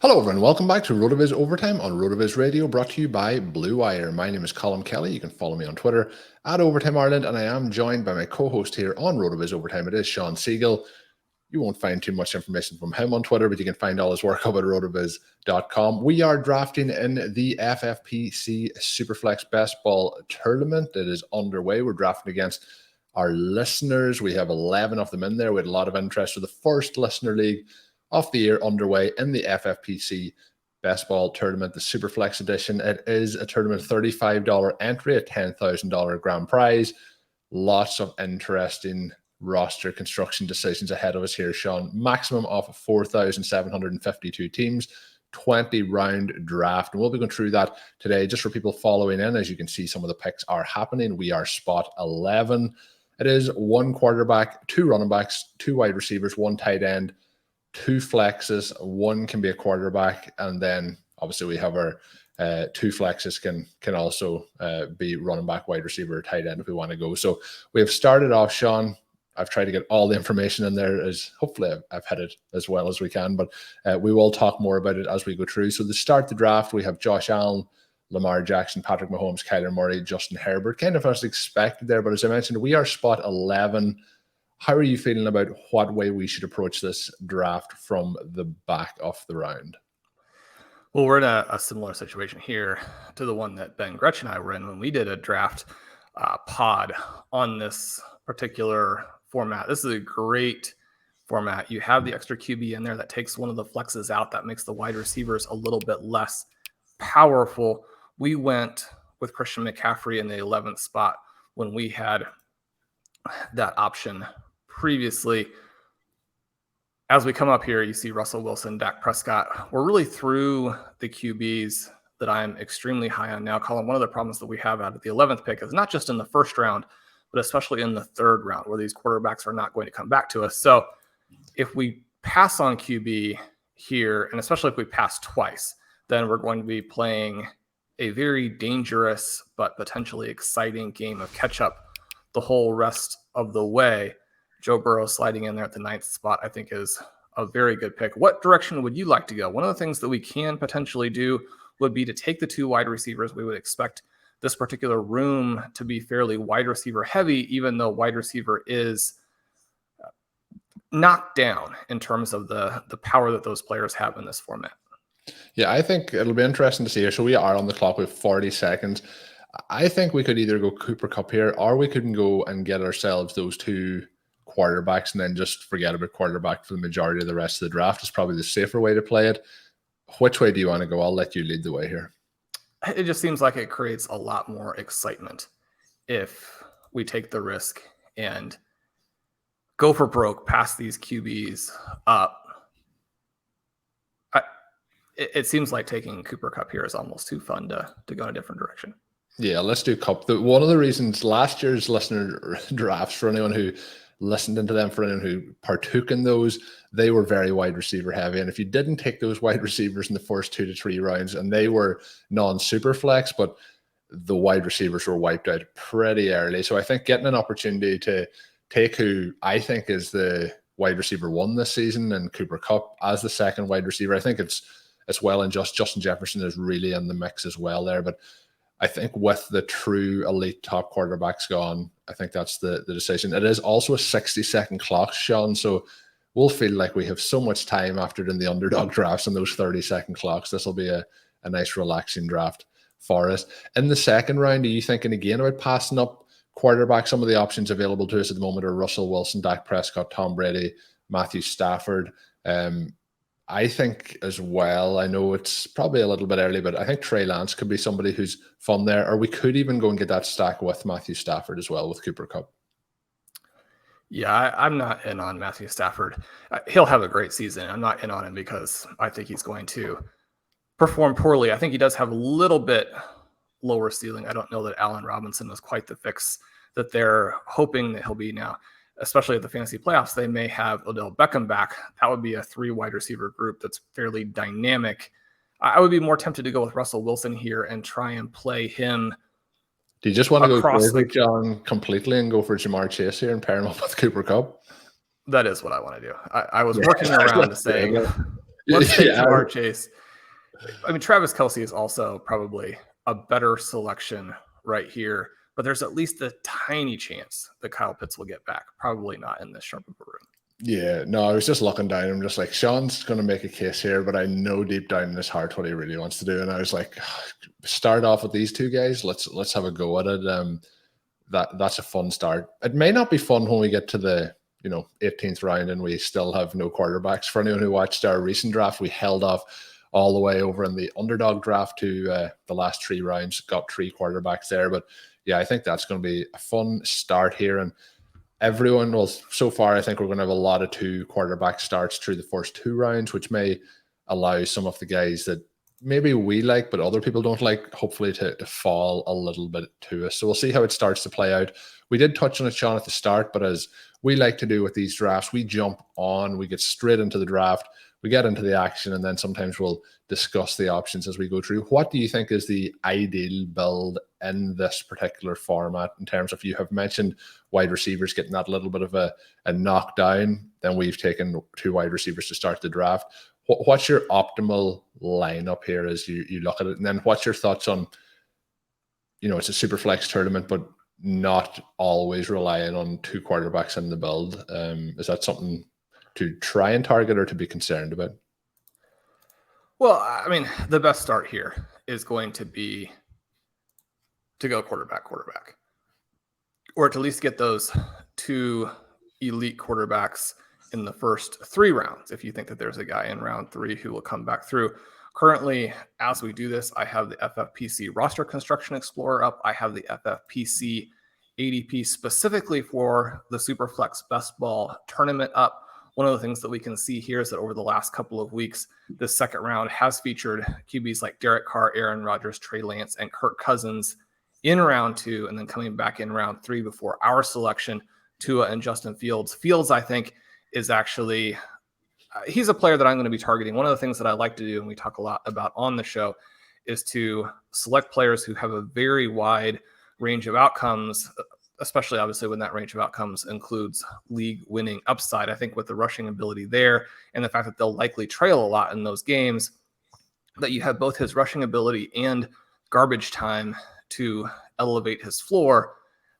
Hello everyone, welcome back to RotoViz Overtime on RotoViz Radio, brought to you by Blue Wire. My name is Colm Kelly. You can follow me on Twitter at Overtime Ireland, and I am joined by my co-host here on RotoViz Overtime. It is Shawn Siegele. You won't find too much information from him on Twitter, but you can find all his work up at rotoviz.com. We are drafting in the FFPC Superflex Best Ball Tournament. It is underway. We're drafting against our listeners. We have 11 of them in there. We had a lot of interest for the first listener league of the year underway in the FFPC Best Ball Tournament, the Superflex edition. It is a tournament $35 entry, a $10,000 grand prize. Lots of interesting roster construction decisions ahead of us here, Shawn. Maximum of 4,752 teams, 20-round draft. And we'll be going through that today just for people following in. As you can see, some of the picks are happening. We are spot 11. It is one quarterback, two running backs, two wide receivers, one tight end, two flexes, one can be a quarterback, and then obviously we have our two flexes can also be running back, wide receiver, or tight end if we want to go. So we have started off, Shawn. I've tried to get all the information in there, as hopefully I've hit it as well as we can, but we will talk more about it as we go through. So to start the draft, we have Josh Allen, Lamar Jackson, Patrick Mahomes, Kyler Murray, Justin Herbert, kind of as expected there, but as I mentioned, we are spot 11. How are you feeling about what way we should approach this draft from the back of the round? Well, we're in a similar situation here to the one that Ben Gretchen and I were in when we did a draft pod on this particular format. This is a great format. You have the extra QB in there that takes one of the flexes out. That makes the wide receivers a little bit less powerful. We went with Christian McCaffrey in the 11th spot when we had that option previously. As we come up here, you see Russell Wilson, Dak Prescott. We're really through the QBs that I'm extremely high on now. Colin, one of the problems that we have out of the 11th pick is not just in the first round, but especially in the third round, where these quarterbacks are not going to come back to us. So if we pass on QB here, and especially if we pass twice, then we're going to be playing a very dangerous but potentially exciting game of catch-up the whole rest of the way. Joe Burrow sliding in there at the 9th spot, I think, is a very good pick. What direction would you like to go? One of the things that we can potentially do would be to take the two wide receivers. We would expect this particular room to be fairly wide receiver heavy, even though wide receiver is knocked down in terms of the power that those players have in this format. Yeah, I think it'll be interesting to see here. So we are on the clock with 40 seconds. I think we could either go Cooper Kupp here, or we could go and get ourselves those two quarterbacks and then just forget about quarterback for the majority of the rest of the draft. Is probably the safer way to play it. Which way do you want to go? I'll let you lead the way here. It just seems like it creates a lot more excitement if we take the risk and go for broke past these QBs up. It seems like taking Cooper Kupp here is almost too fun to go in a different direction. Yeah, let's do Kupp. One of the reasons last year's listener drafts, for anyone who listened into them, for anyone who partook in those, they were very wide receiver heavy. And if you didn't take those wide receivers in the first 2 to 3 rounds, and they were non-super flex, but the wide receivers were wiped out pretty early. So I think getting an opportunity to take who I think is the wide receiver 1 this season and Cooper Kupp as the second wide receiver, I think it's well and just. Justin Jefferson is really in the mix as well there. But I think with the true elite top quarterbacks gone, I think that's the decision. It is also a 60-second clock, Shawn, so we'll feel like we have so much time after doing the underdog drafts and those 30-second clocks. This will be a nice, relaxing draft for us. In the second round, are you thinking again about passing up quarterback? Some of the options available to us at the moment are Russell Wilson, Dak Prescott, Tom Brady, Matthew Stafford. I think as well, I know it's probably a little bit early, but I think Trey Lance could be somebody who's fun there, or we could even go and get that stack with Matthew Stafford as well with Cooper Kupp. Yeah, I'm not in on Matthew Stafford. He'll have a great season. I'm not in on him because I think he's going to perform poorly. I think he does have a little bit lower ceiling. I don't know that Allen Robinson is quite the fix that they're hoping that he'll be now. Especially at the fantasy playoffs, they may have Odell Beckham back. That would be a 3 wide receiver group that's fairly dynamic. I would be more tempted to go with Russell Wilson here and try and play him. Do you just want to go crazy, John, completely and go for Jamar Chase here and pair him up with Cooper Kupp? That is what I want to do. I was working around to saying Let's take Jamar Chase. I mean, Travis Kelce is also probably a better selection right here, but there's at least a tiny chance that Kyle Pitts will get back. Probably not in this sharp of a room. Yeah, no, I was just looking down. I'm just like, Sean's going to make a case here, but I know deep down in his heart what he really wants to do. And I was like, start off with these two guys. Let's have a go at it. That's a fun start. It may not be fun when we get to the 18th round and we still have no quarterbacks. For anyone who watched our recent draft, we held off all the way over in the Underdog draft to the last 3 rounds. Got 3 quarterbacks there, but yeah, I think that's going to be a fun start here. And everyone will, so far, I think we're going to have a lot of 2 quarterback starts through the first 2 rounds, which may allow some of the guys that maybe we like, but other people don't like, hopefully to fall a little bit to us. So we'll see how it starts to play out. We did touch on it, Sean, at the start, but as we like to do with these drafts, we jump on, we get straight into the draft, we get into the action, and then sometimes we'll discuss the options as we go through. What do you think is the ideal build in this particular format in terms of, you have mentioned wide receivers getting that little bit of a knockdown, then we've taken 2 wide receivers to start the draft. What's your optimal lineup here as you look at it? And then what's your thoughts on, it's a super flex tournament, but not always relying on 2 quarterbacks in the build. Is that something to try and target or to be concerned about? Well, I mean, the best start here is going to be to go quarterback, or to at least get those 2 elite quarterbacks in the first 3 rounds. If you think that there's a guy in round 3 who will come back through. Currently, as we do this, I have the FFPC Roster Construction Explorer up. I have the FFPC ADP specifically for the Superflex Best Ball Tournament up. One of the things that we can see here is that over the last couple of weeks, this second round has featured QBs like Derek Carr, Aaron Rodgers, Trey Lance, and Kirk Cousins in round 2, and then coming back in round 3 before our selection, Tua and Justin Fields. Fields, I think, is actually he's a player that I'm going to be targeting. One of the things that I like to do, and we talk a lot about on the show, is to select players who have a very wide range of outcomes, especially obviously when that range of outcomes includes league winning upside. I think with the rushing ability there and the fact that they'll likely trail a lot in those games, that you have both his rushing ability and garbage time to elevate his floor.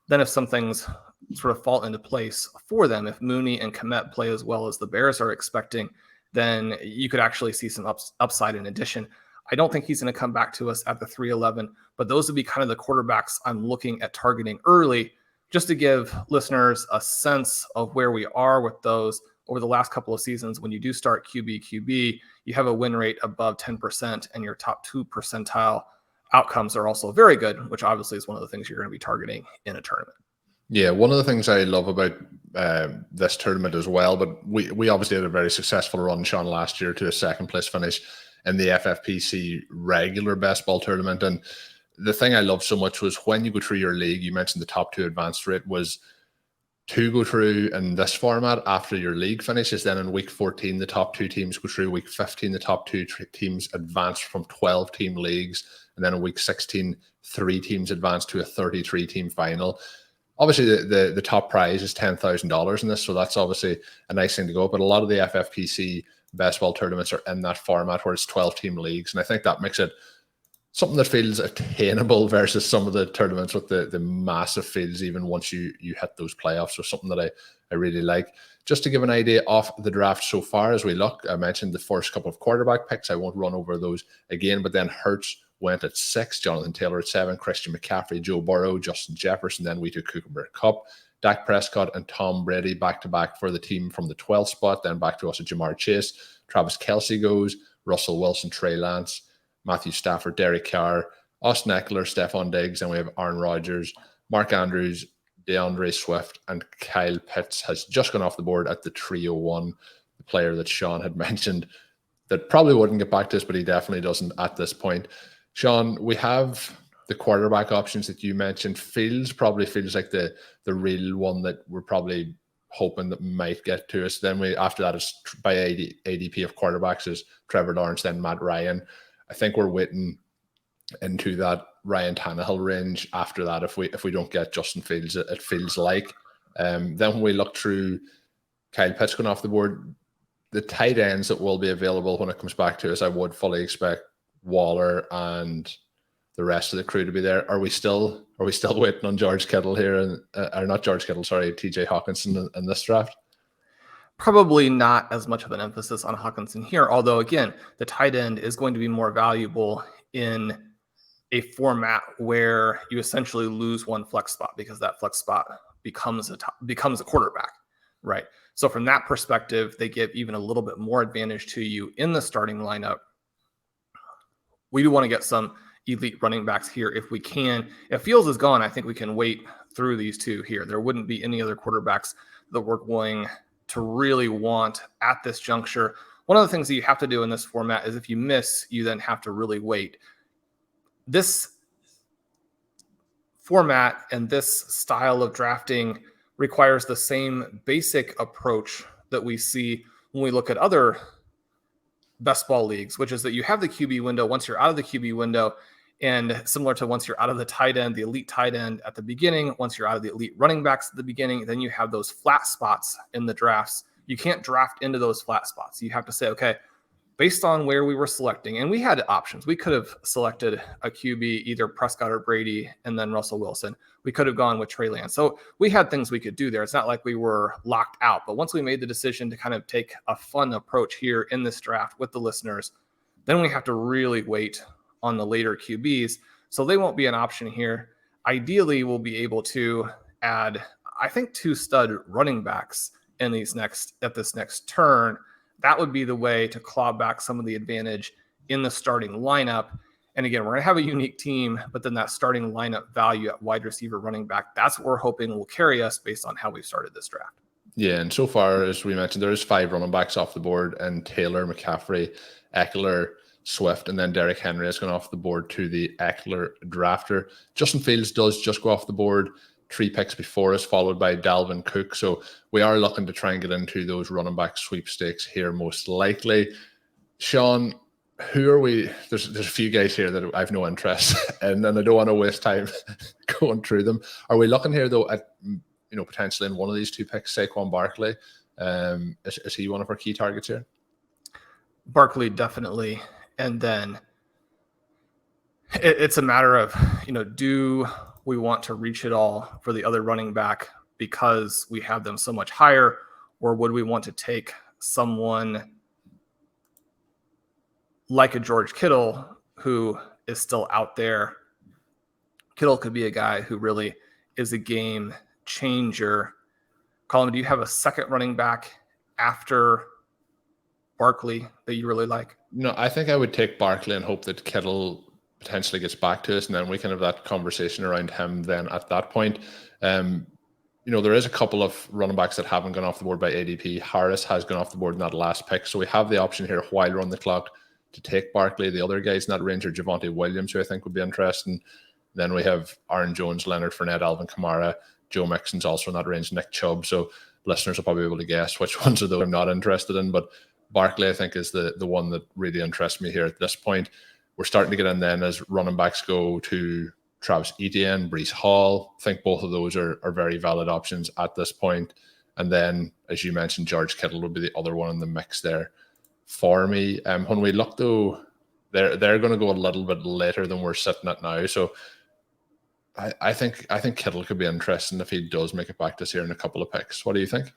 Then if some things sort of fall into place for them, if Mooney and Kmet play as well as the Bears are expecting, then you could actually see some upside in addition. I don't think he's going to come back to us at the 311, but those would be kind of the quarterbacks I'm looking at targeting early, just to give listeners a sense of where we are with those over the last couple of seasons. When you do start QB, you have a win rate above 10%, and your top 2 percentile outcomes are also very good, which obviously is one of the things you're going to be targeting in a tournament. Yeah, one of the things I love about this tournament as well, but we obviously had a very successful run, Sean, last year to a 2nd place finish in the FFPC regular best ball tournament. And the thing I love so much was when you go through your league, you mentioned the top 2 advanced rate was to go through in this format after your league finishes. Then in week 14, the top 2 teams go through. Week 15, the top 2 teams advance from 12-team leagues. And then in week 16, 3 teams advance to a 33-team final. Obviously, the top prize is $10,000 in this, so that's obviously a nice thing to go. But a lot of the FFPC best ball tournaments are in that format where it's 12-team leagues, and I think that makes it something that feels attainable versus some of the tournaments with the massive fields, even once you hit those playoffs. So something that I really like. Just to give an idea of the draft so far as we look, I mentioned the first couple of quarterback picks. I won't run over those again, but then Hurts went at 6, Jonathan Taylor at 7, Christian McCaffrey, Joe Burrow, Justin Jefferson. Then we took Cooper Kupp, Dak Prescott, and Tom Brady back-to-back for the team from the 12th spot. Then back to us at Jamar Chase. Travis Kelce goes, Russell Wilson, Trey Lance, Matthew Stafford, Derek Carr, Austin Eckler, Stephon Diggs. Then we have Aaron Rodgers, Mark Andrews, DeAndre Swift, and Kyle Pitts has just gone off the board at the 301, the player that Sean had mentioned that probably wouldn't get back to us, but he definitely doesn't at this point. Sean, we have the quarterback options that you mentioned. Probably feels like the real one that we're probably hoping that might get to us. Then after that is by ADP of quarterbacks is Trevor Lawrence, then Matt Ryan. I think we're waiting into that Ryan Tannehill range after that if we don't get Justin Fields, it feels like. Then when we look through Kyle Pitts going off the board, the tight ends that will be available when it comes back to us, I would fully expect Waller and the rest of the crew to be there. Are we still waiting on George Kittle here, and or not George Kittle, sorry, TJ Hawkinson in this draft? Probably not as much of an emphasis on Hawkinson here, although again, the tight end is going to be more valuable in a format where you essentially lose one flex spot because that flex spot becomes a quarterback, right? So from that perspective, they give even a little bit more advantage to you in the starting lineup. We do want to get some elite running backs here if we can. If Fields is gone, I think we can wait through these two here. There wouldn't be any other quarterbacks that we're going to really want at this juncture. One of the things that you have to do in this format is if you miss, you then have to really wait. This format and this style of drafting requires the same basic approach that we see when we look at other best ball leagues, which is that you have the QB window. Once you're out of the QB window, and similar to once you're out of the tight end, the elite tight end at the beginning, once you're out of the elite running backs at the beginning, then you have those flat spots in the drafts. You can't draft into those flat spots. You have to say, okay, based on where we were selecting, and we had options. We could have selected a QB, either Prescott or Brady, and then Russell Wilson. We could have gone with Trey Lance. So we had things we could do there. It's not like we were locked out. But once we made the decision to kind of take a fun approach here in this draft with the listeners, then we have to really wait on the later QBs. So they won't be an option here. Ideally, we'll be able to add, I think, 2 stud running backs in this next turn. That would be the way to claw back some of the advantage in the starting lineup. And again, we're going to have a unique team, but then that starting lineup value at wide receiver, running back, that's what we're hoping will carry us based on how we've started this draft. Yeah, and so far, as we mentioned, there's 5 running backs off the board, and Taylor, McCaffrey, Eckler, Swift, and then Derrick Henry has gone off the board to the Eckler drafter. Justin Fields does just go off the board 3 picks before us, followed by Dalvin Cook. So we are looking to try and get into those running back sweepstakes here most likely. Shawn, who are we? There's a few guys here that I have no interest in, and I don't want to waste time going through them. Are we looking here though at potentially in one of these 2 picks, Saquon Barkley? Is he one of our key targets here? Barkley, definitely. And then it's a matter of, do we want to reach it all for the other running back because we have them so much higher, or would we want to take someone like a George Kittle who is still out there? Kittle could be a guy who really is a game changer. Colm, do you have a second running back after Barkley that you really like? No, I think I would take Barkley and hope that Kittle potentially gets back to us, and then we can have that conversation around him then at that point. There is a couple of running backs that haven't gone off the board by ADP. Harris has gone off the board in that last pick, so we have the option here while we're on the clock to take Barkley. The other guys in that range are Javonte Williams, who I think would be interesting. Then we have Aaron Jones, Leonard Fournette, Alvin Kamara, Joe Mixon's also in that range, Nick Chubb. So listeners will probably be able to guess which ones of those I'm not interested in, but Barkley, I think, is the one that really interests me here at this point. We're starting to get in then as running backs go to Travis Etienne, Breece Hall. I think both of those are very valid options at this point. And then, as you mentioned, George Kittle would be the other one in the mix there for me. When we look, though, they're going to go a little bit later than we're sitting at now. So I think Kittle could be interesting if he does make it back this year in a couple of picks. What do you think?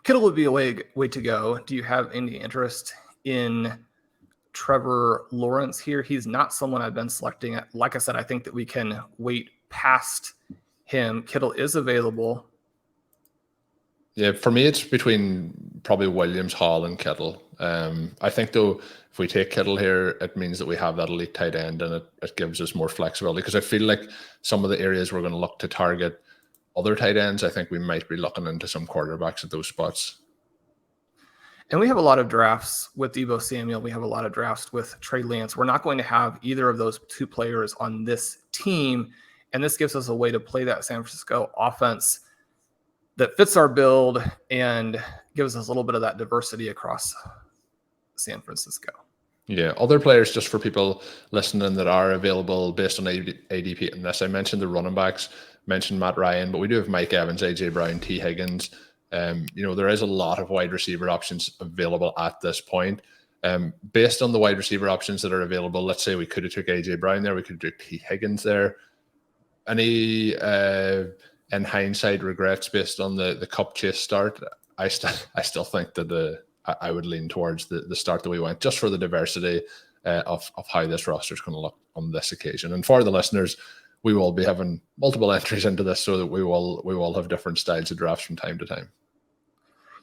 Kittle would be a way to go. Do you have any interest in Trevor Lawrence here? He's not someone I've been selecting. Like I said, I think that we can wait past him. Kittle is available. Yeah, for me, it's between probably Williams, Hall, and Kittle. I think, though, if we take Kittle here, it means that we have that elite tight end, and it gives us more flexibility, because I feel like some of the areas we're going to look to target other tight ends, I think we might be looking into some quarterbacks at those spots. And we have a lot of drafts with Deebo Samuel. We have a lot of drafts with Trey Lance. We're not going to have either of those 2 players on this team. And this gives us a way to play that San Francisco offense that fits our build and gives us a little bit of that diversity across San Francisco. Yeah, other players, just for people listening, that are available based on ADP in this. I mentioned the running backs, mentioned Matt Ryan, but we do have Mike Evans, AJ Brown, T. Higgins, There is a lot of wide receiver options available at this point. Based on the wide receiver options that are available, let's say we could have took AJ Brown there, we could have took T. Higgins there. Any in hindsight regrets based on the Cup chase start? I still think that I would lean towards the start that we went, just for the diversity of how this roster is going to look on this occasion. And for the listeners, we will be having multiple entries into this, so that we will have different styles of drafts from time to time.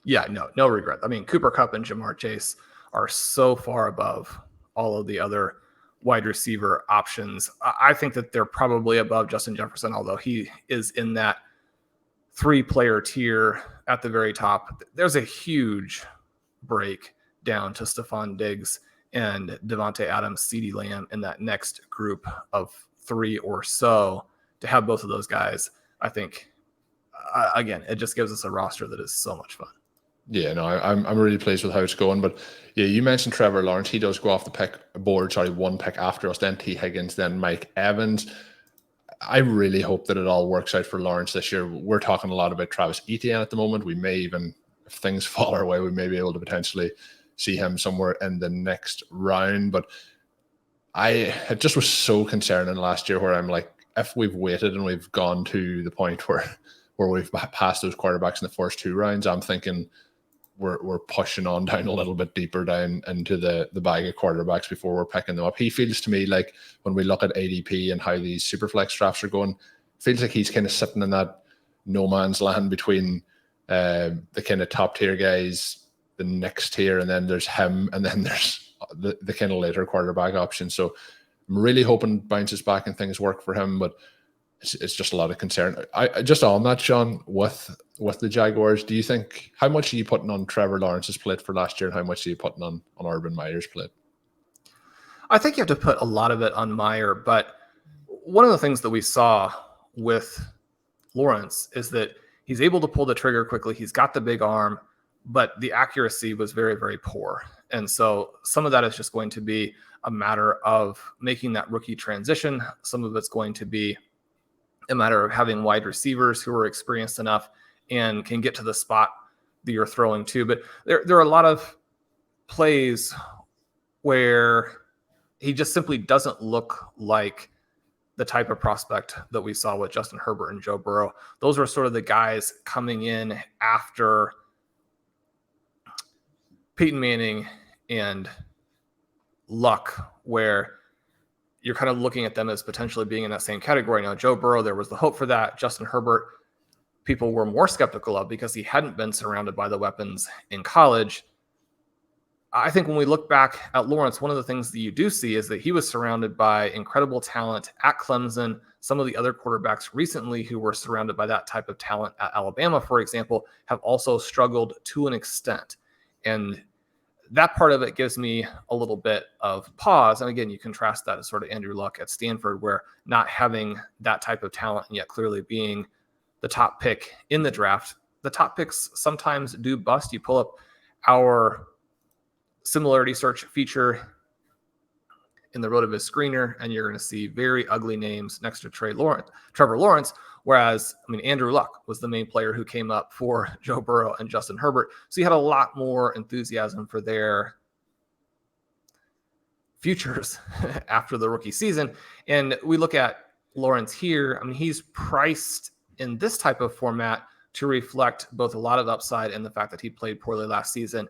Yeah, no regret. I mean, Cooper Kupp and Jamar Chase are so far above all of the other wide receiver options. I think that they're probably above Justin Jefferson, although he is in that 3-player tier at the very top. There's a huge break down to Stephon Diggs and Devontae Adams, CeeDee Lamb in that next group of 3 or so. To have both of those guys, I think, again, it just gives us a roster that is so much fun. Yeah, no, I'm really pleased with how it's going. But yeah, you mentioned Trevor Lawrence. He does go off the board, one pick after us, then T. Higgins, then Mike Evans. I really hope that it all works out for Lawrence this year. We're talking a lot about Travis Etienne at the moment. We may even, if things fall our way, we may be able to potentially see him somewhere in the next round. But it just was so concerning last year, where I'm like, if we've waited and we've gone to the point where we've passed those quarterbacks in the first 2 rounds, I'm thinking we're pushing on down a little bit deeper down into the bag of quarterbacks before we're picking them up. He feels to me like, when we look at ADP and how these Superflex drafts are going, feels like he's kind of sitting in that no man's land between the kind of top tier guys, the next tier, and then there's him, and then there's the kind of later quarterback option. So I'm really hoping bounces back and things work for him, but it's just a lot of concern. I just on that, Shawn, with the Jaguars, do you think, how much are you putting on Trevor Lawrence's plate for last year, and how much are you putting on Urban Meyer's plate? I think you have to put a lot of it on Meyer, but one of the things that we saw with Lawrence is that he's able to pull the trigger quickly. He's got the big arm, but the accuracy was very, very poor. And so some of that is just going to be a matter of making that rookie transition. Some of it's going to be a matter of having wide receivers who are experienced enough and can get to the spot that you're throwing to. But there are a lot of plays where he just simply doesn't look like the type of prospect that we saw with Justin Herbert and Joe Burrow. Those are sort of the guys coming in after Peyton Manning and Luck, where you're kind of looking at them as potentially being in that same category. Now, Joe Burrow, there was the hope for that. Justin Herbert, people were more skeptical of because he hadn't been surrounded by the weapons in college. I think when we look back at Lawrence, one of the things that you do see is that he was surrounded by incredible talent at Clemson. Some of the other quarterbacks recently who were surrounded by that type of talent at Alabama, for example, have also struggled to an extent. And that part of it gives me a little bit of pause. And again, you contrast that to sort of Andrew Luck at Stanford, where not having that type of talent and yet clearly being the top pick in the draft, the top picks sometimes do bust. You pull up our similarity search feature in the RotoViz screener, and you're going to see very ugly names next to Trevor Lawrence. Whereas, Andrew Luck was the main player who came up for Joe Burrow and Justin Herbert. So you had a lot more enthusiasm for their futures after the rookie season. And we look at Lawrence here. He's priced in this type of format to reflect both a lot of upside and the fact that he played poorly last season.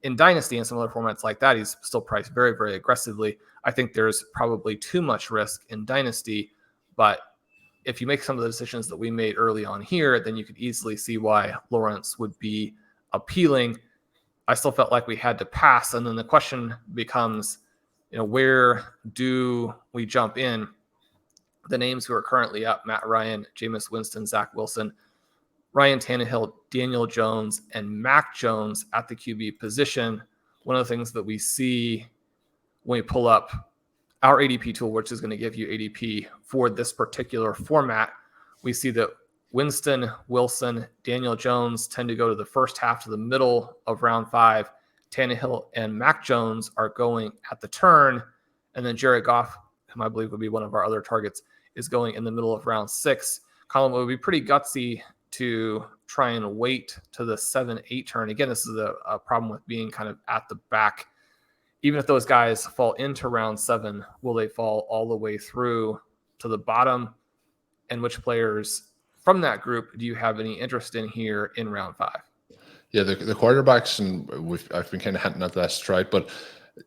In Dynasty and some other formats like that, he's still priced very, very aggressively. I think there's probably too much risk in Dynasty, but if you make some of the decisions that we made early on here, then you could easily see why Lawrence would be appealing. I still felt like we had to pass. And then the question becomes, where do we jump in? The names who are currently up: Matt Ryan, Jameis Winston, Zach Wilson, Ryan Tannehill, Daniel Jones, and Mac Jones at the QB position. One of the things that we see when we pull up our ADP tool, which is going to give you ADP for this particular format, we see that Winston, Wilson, Daniel Jones tend to go to the first half to the middle of round 5. Tannehill and Mac Jones are going at the turn. And then Jared Goff, whom I believe would be one of our other targets, is going in the middle of round 6. Colin, it would be pretty gutsy to try and wait to the 7-8 turn. Again, this is a problem with being kind of at the back. Even if those guys fall into round 7, will they fall all the way through to the bottom? And which players from that group do you have any interest in here in round 5? Yeah, the quarterbacks, and I've been kind of hinting at this, right? But,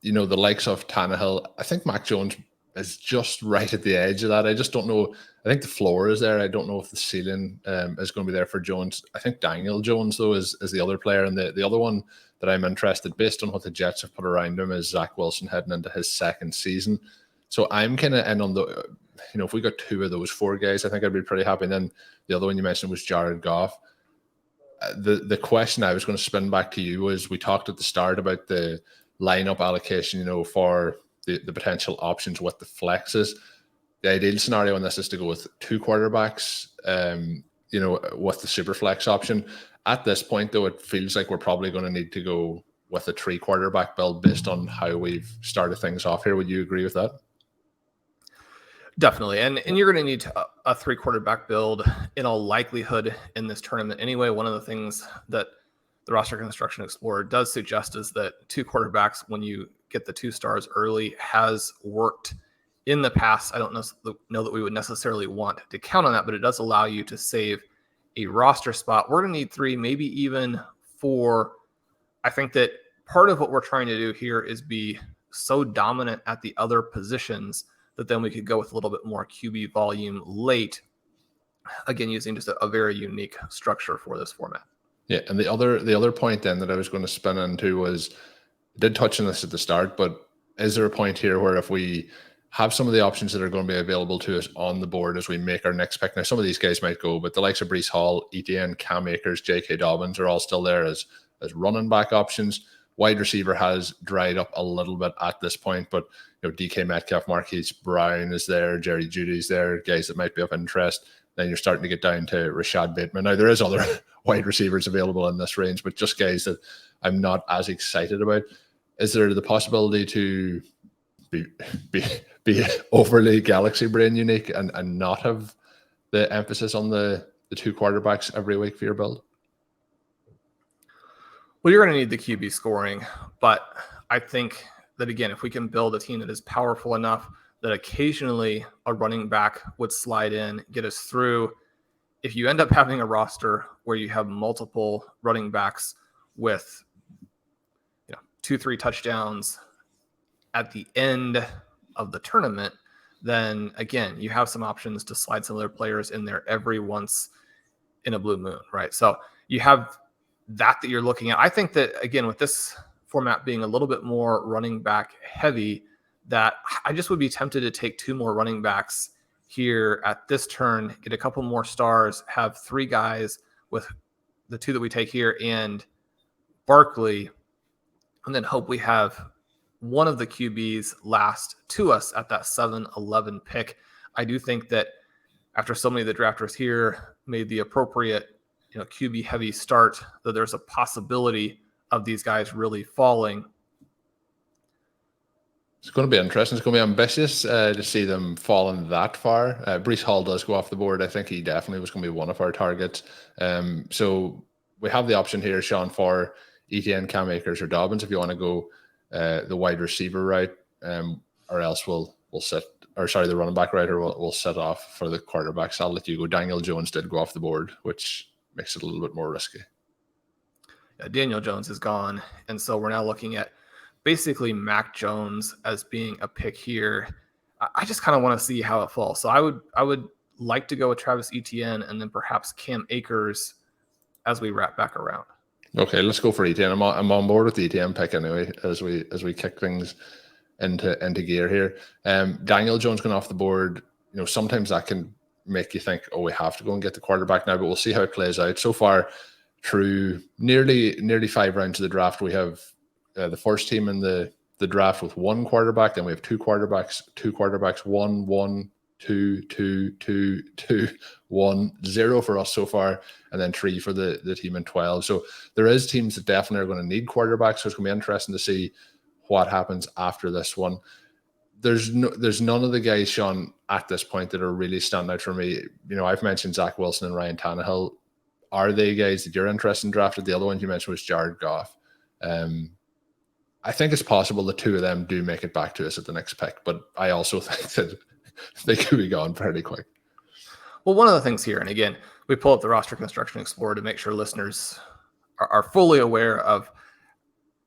the likes of Tannehill, I think Mac Jones is just right at the edge of that. I just don't know. I think the floor is there. I don't know if the ceiling is going to be there for Jones. I think Daniel Jones, though, is the other player. And the other one that I'm interested, based on what the Jets have put around him, is Zach Wilson heading into his 2nd season. So I'm kind of in on the, if we got 2 of those 4 guys, I think I'd be pretty happy. And then the other one you mentioned was Jared Goff. The question I was going to spin back to you was, we talked at the start about the lineup allocation, for the potential options with the flexes. The ideal scenario on this is to go with 2 quarterbacks, with the super flex option. At this point, though, it feels like we're probably going to need to go with a 3 quarterback build based on how we've started things off here. Would you agree with that? Definitely. And you're going to need a 3 quarterback build in all likelihood in this tournament. Anyway, one of the things that the Roster Construction Explorer does suggest is that 2 quarterbacks, when you get the 2 stars early, has worked in the past. I don't know that we would necessarily want to count on that, but it does allow you to save a roster spot. We're going to need 3, maybe even 4. I think that part of what we're trying to do here is be so dominant at the other positions that then we could go with a little bit more QB volume late, again, using just a very unique structure for this format. Yeah, and the other point then that I was going to spin into was, I did touch on this at the start, but is there a point here where if we have some of the options that are going to be available to us on the board as we make our next pick? Now, some of these guys might go, but the likes of Breece Hall, Etienne, Cam Akers, J.K. Dobbins are all still there as running back options. Wide receiver has dried up a little bit at this point, but DK Metcalf, Marquise Brown is there, Jerry Jeudy's there, guys that might be of interest. Then you're starting to get down to Rashad Bateman. Now, there is other wide receivers available in this range, but just guys that I'm not as excited about. Is there the possibility to be overly galaxy brain unique and not have the emphasis on the 2 quarterbacks every week for your build? Well, you're going to need the QB scoring, but I think that, again, if we can build a team that is powerful enough that occasionally a running back would slide in, get us through. If you end up having a roster where you have multiple running backs with 2-3 touchdowns at the end of the tournament, then again, you have some options to slide some other players in there every once in a blue moon, right? So you have that you're looking at. I think that, again, with this format being a little bit more running back heavy, that I just would be tempted to take 2 more running backs here at this turn, get a couple more stars, have 3 guys with the 2 that we take here and Barkley, and then hope we have one of the QBs last to us at that 7-11 pick. I do think that after so many of the drafters here made the appropriate QB heavy start, that there's a possibility of these guys really falling. It's going to be interesting. It's going to be ambitious to see them falling that far. Breece Hall does go off the board. I think he definitely was going to be one of our targets. So we have the option here, Sean, for Etienne, Cam Akers, or Dobbins if you want to go the wide receiver route, or else we'll sit, or sorry, the running back route, or we'll set off for the quarterbacks. I'll let you go. Daniel Jones did go off the board, which makes it a little bit more risky. Yeah, Daniel Jones is gone, and so we're now looking at basically Mac Jones as being a pick here. I just kind of want to see how it falls. So I would like to go with Travis Etienne and then perhaps Cam Akers as we wrap back around. Okay, let's go for Etienne. I'm on board with the Etienne pick anyway as we kick things into gear here. Daniel Jones going off the board. Sometimes that can make you think, oh, we have to go and get the quarterback now, but we'll see how it plays out. So far, through nearly 5 rounds of the draft, we have the first team in the draft with 1 quarterback. Then we have 2 quarterbacks, 1, 1, 2, 2, 2, 2, 1, 0 for us so far, and then 3 for the team in 12. So there is teams that definitely are going to need quarterbacks. So it's going to be interesting to see what happens after this one. There's none of the guys, Sean, at this point that are really standing out for me. I've mentioned Zach Wilson and Ryan Tannehill. are they guys that you're interested in drafting? The other one you mentioned was Jared Goff. I think it's possible the two of them do make it back to us at the next pick, but I also think that they could be gone fairly quick. Well, one of the things here, and again, we pull up the Roster Construction Explorer to make sure listeners are fully aware of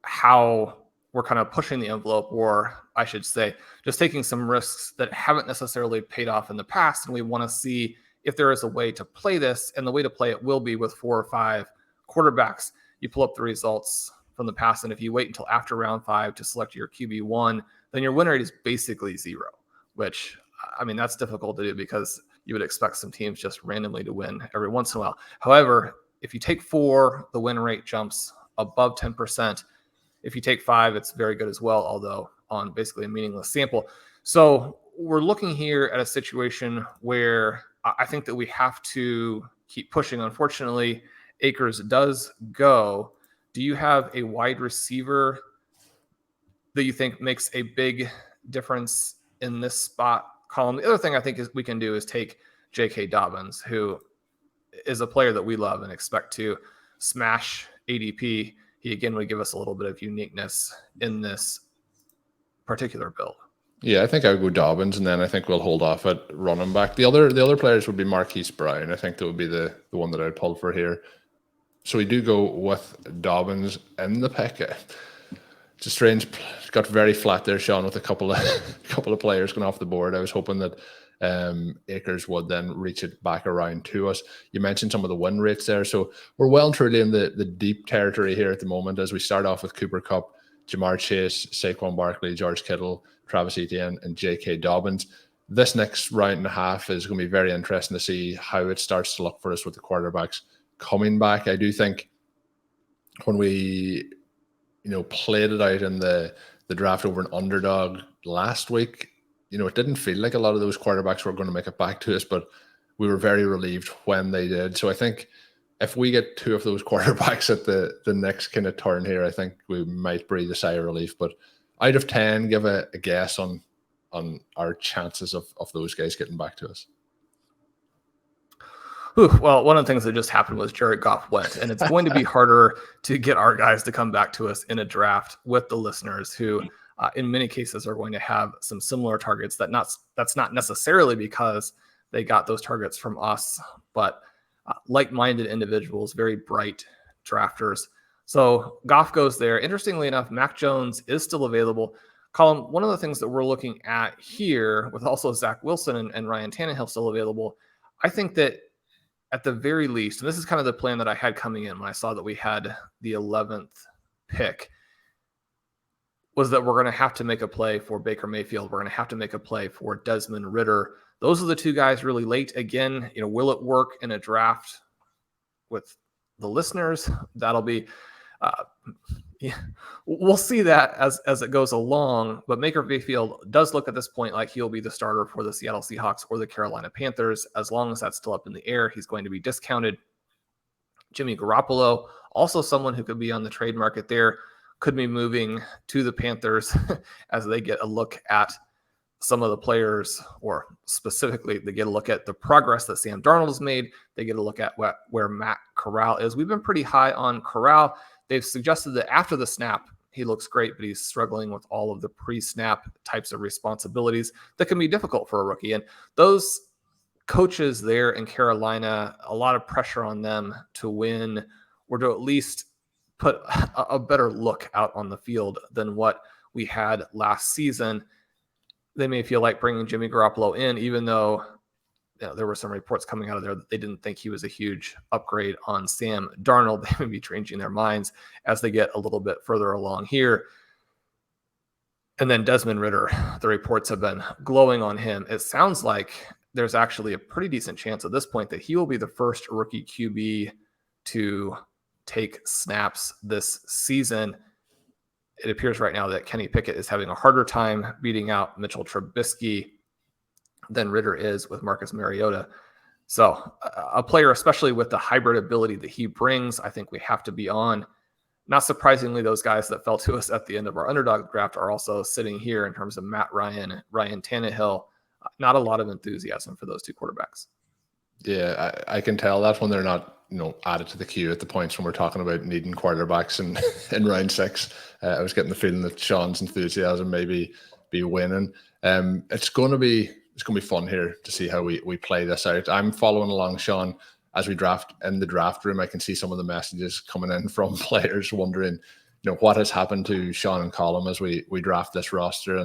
how we're kind of pushing the envelope, or I should say, just taking some risks that haven't necessarily paid off in the past. And we want to see if there is a way to play this, and the way to play it will be with 4 or 5 quarterbacks. You pull up the results from the past, and if you wait until after round 5 to select your QB1, then your win rate is basically 0, which, I mean, that's difficult to do because you would expect some teams just randomly to win every once in a while. However, if you take 4, the win rate jumps above 10%. If you take 5, it's very good as well, although on basically a meaningless sample. So we're looking here at a situation where I think that we have to keep pushing. Unfortunately, Akers does go. Do you have a wide receiver that you think makes a big difference in this spot column? The other thing I think we can do is take J.K. Dobbins, who is a player that we love and expect to smash ADP. He again would give us a little bit of uniqueness in this particular build. Yeah, I think I would go Dobbins, and then I think we'll hold off at running back. The other players would be Marquise Brown. I think that would be the one that I'd pull for here. So we do go with Dobbins in the pick. It's a strange, got very flat there, Shawn, with a couple of players going off the board. I was hoping that Akers would then reach it back around to us. You mentioned some of the win rates there, so we're well and truly in the deep territory here at the moment, as we start off with Cooper Kupp, Jamar Chase, Saquon Barkley, George Kittle, Travis Etienne, and J.K. Dobbins. This next round and a half is going to be very interesting to see how it starts to look for us with the quarterbacks coming back. I do think when we played it out in the draft over an Underdog last week, it didn't feel like a lot of those quarterbacks were going to make it back to us, but we were very relieved when they did. So I think if we get 2 of those quarterbacks at the next kind of turn here, I think we might breathe a sigh of relief. But out of 10, give a guess on our chances of those guys getting back to us. Well, one of the things that just happened was Jared Goff went, and it's going to be harder to get our guys to come back to us in a draft with the listeners who, in many cases, are going to have some similar targets. That's not necessarily because they got those targets from us, but like-minded individuals, very bright drafters. So Goff goes there. Interestingly enough, Mac Jones is still available. Colm, one of the things that we're looking at here, with also Zach Wilson and Ryan Tannehill still available, I think that at the very least, and this is kind of the plan that I had coming in when I saw that we had the 11th pick, was that we're going to have to make a play for Baker Mayfield. We're going to have to make a play for Desmond Ritter. Those are the 2 guys really late. Again, will it work in a draft with the listeners? That'll be, we'll see that as it goes along. But Baker Mayfield does look at this point like he'll be the starter for the Seattle Seahawks or the Carolina Panthers. As long as that's still up in the air, he's going to be discounted. Jimmy Garoppolo, also someone who could be on the trade market there, could be moving to the Panthers as they get a look at some of the players, or specifically they get a look at the progress that Sam Darnold has made. They get a look at where Matt Corral is. We've been pretty high on Corral. They've suggested that after the snap, he looks great, but he's struggling with all of the pre-snap types of responsibilities that can be difficult for a rookie. And those coaches there in Carolina, a lot of pressure on them to win, or to at least put a better look out on the field than what we had last season. They may feel like bringing Jimmy Garoppolo in, even though there were some reports coming out of there that they didn't think he was a huge upgrade on Sam Darnold. They may be changing their minds as they get a little bit further along here. And then Desmond Ritter, the reports have been glowing on him. It sounds like there's actually a pretty decent chance at this point that he will be the first rookie QB to take snaps this season. It appears right now that Kenny Pickett is having a harder time beating out Mitchell Trubisky than Ritter is with Marcus Mariota. So a player, especially with the hybrid ability that he brings, I think we have to be on. Not surprisingly, those guys that fell to us at the end of our Underdog draft are also sitting here in terms of Matt Ryan, Ryan Tannehill. Not a lot of enthusiasm for those 2 quarterbacks. Yeah, I can tell that when they're not added to the queue at the points when we're talking about needing quarterbacks in round 6. I was getting the feeling that Sean's enthusiasm maybe be winning. It's going to be fun here to see how we play this out. I'm following along, Sean, as we draft in the draft room. I can see some of the messages coming in from players wondering, what has happened to Shawn and Colm as we draft this roster.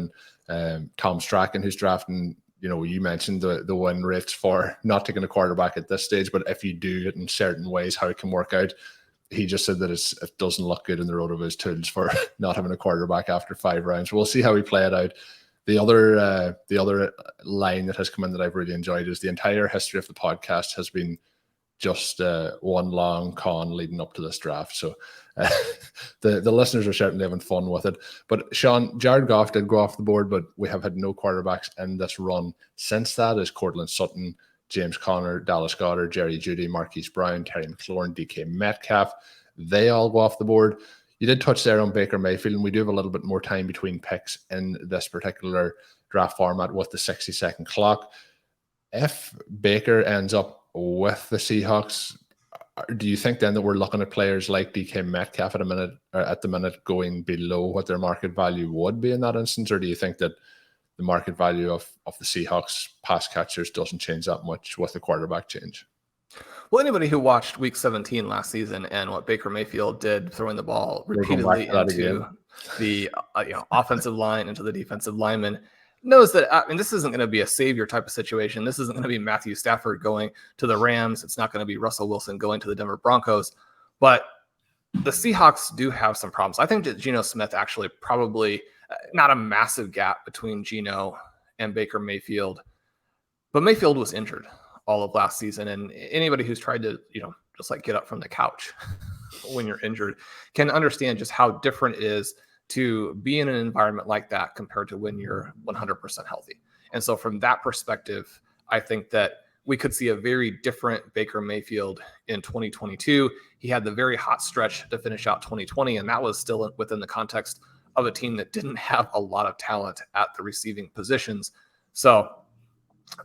And Tom Strachan, who's drafting, you mentioned the win rates for not taking a quarterback at this stage, but if you do it in certain ways, how it can work out. He just said that it doesn't look good in the RotoViz tools for not having a quarterback after 5 rounds. We'll see how we play it out. The other line that has come in that I've really enjoyed is the entire history of the podcast has been just one long con leading up to this draft. So the listeners are certainly having fun with it. But Sean, Jared Goff did go off the board, but we have had no quarterbacks in this run since that. Is Cortland Sutton, James Conner, Dallas Goedert, Jerry Jeudy, Marquise Brown, Terry McLaurin, DK Metcalf. They all go off the board. You did touch there on Baker Mayfield, and we do have a little bit more time between picks in this particular draft format with the 60-second clock. If Baker ends up with the Seahawks, do you think then that we're looking at players like DK Metcalf at the minute going below what their market value would be in that instance, or do you think that the market value of the Seahawks pass catchers doesn't change that much with the quarterback change? Well, anybody who watched Week 17 last season and what Baker Mayfield did throwing the ball repeatedly into the offensive line, into the defensive lineman, knows that, this isn't going to be a savior type of situation. This isn't going to be Matthew Stafford going to the Rams. It's not going to be Russell Wilson going to the Denver Broncos. But the Seahawks do have some problems. I think that Geno Smith actually probably not a massive gap between Geno and Baker Mayfield. But Mayfield was injured all of last season. And anybody who's tried to, just like get up from the couch when you're injured can understand just how different it is to be in an environment like that compared to when you're 100% healthy. And so from that perspective, I think that we could see a very different Baker Mayfield in 2022. He had the very hot stretch to finish out 2020, and that was still within the context of a team that didn't have a lot of talent at the receiving positions. So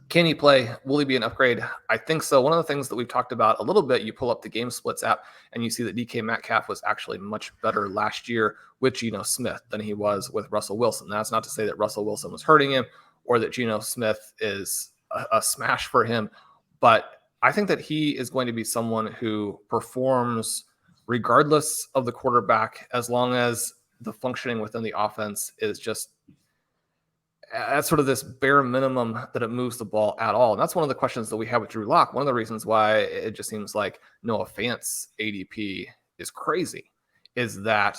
can he play? Will he be an upgrade? I think so. One of the things that we've talked about a little bit, you pull up the Game Splits app and you see that DK Metcalf was actually much better last year with Geno Smith than he was with Russell Wilson. That's not to say that Russell Wilson was hurting him or that Geno Smith is a smash for him, but I think that he is going to be someone who performs regardless of the quarterback, as long as the functioning within the offense is just at sort of this bare minimum that it moves the ball at all. And that's one of the questions that we have with Drew Lock. One of the reasons why it just seems like Noah Fant's ADP is crazy is that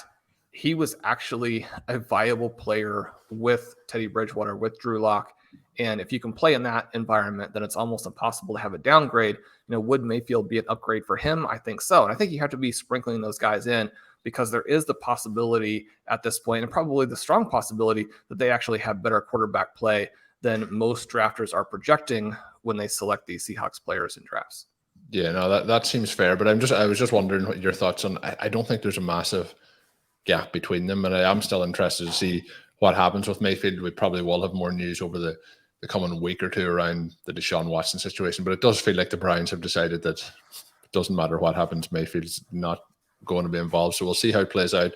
he was actually a viable player with Teddy Bridgewater, with Drew Lock. And if you can play in that environment, then it's almost impossible to have a downgrade. Would Mayfield be an upgrade for him? I think so. And I think you have to be sprinkling those guys in, because there is the possibility at this point, and probably the strong possibility, that they actually have better quarterback play than most drafters are projecting when they select these Seahawks players in drafts. Yeah, no, that seems fair. But I was just wondering what your thoughts on. I don't think there's a massive gap between them, and I am still interested to see what happens with Mayfield. We probably will have more news over the coming week or two around the Deshaun Watson situation, but it does feel like the Browns have decided that it doesn't matter what happens, Mayfield's not going to be involved. So we'll see how it plays out.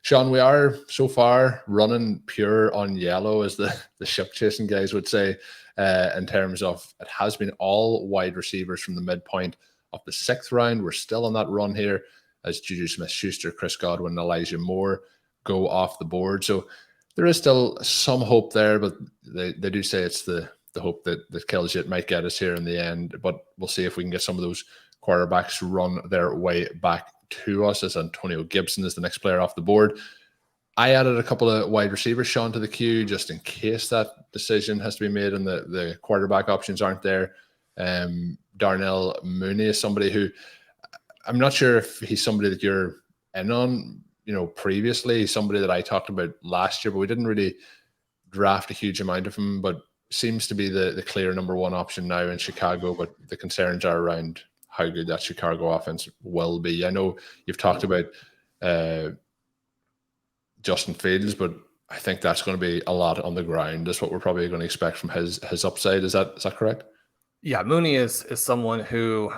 Sean, we are so far running pure on yellow, as the ship chasing guys would say, in terms of it has been all wide receivers from the midpoint of the 6th round. We're still on that run here as Juju Smith-Schuster, Chris Godwin, and Elijah Moore go off the board. So there is still some hope there, but they do say it's the hope that kills you. It might get us here in the end, but we'll see if we can get some of those quarterbacks run their way back to us, as Antonio Gibson is the next player off the board. I added a couple of wide receivers, Sean, to the queue just in case that decision has to be made and the quarterback options aren't there. Darnell Mooney is somebody who I'm not sure if he's somebody that you're in on, previously, somebody that I talked about last year, but we didn't really draft a huge amount of him, but seems to be the clear number one option now in Chicago. But the concerns are around how good that Chicago offense will be. I know you've talked about Justin Fields, but I think that's going to be a lot on the ground. That's what we're probably going to expect from his upside. Is that correct? Yeah, Mooney is someone who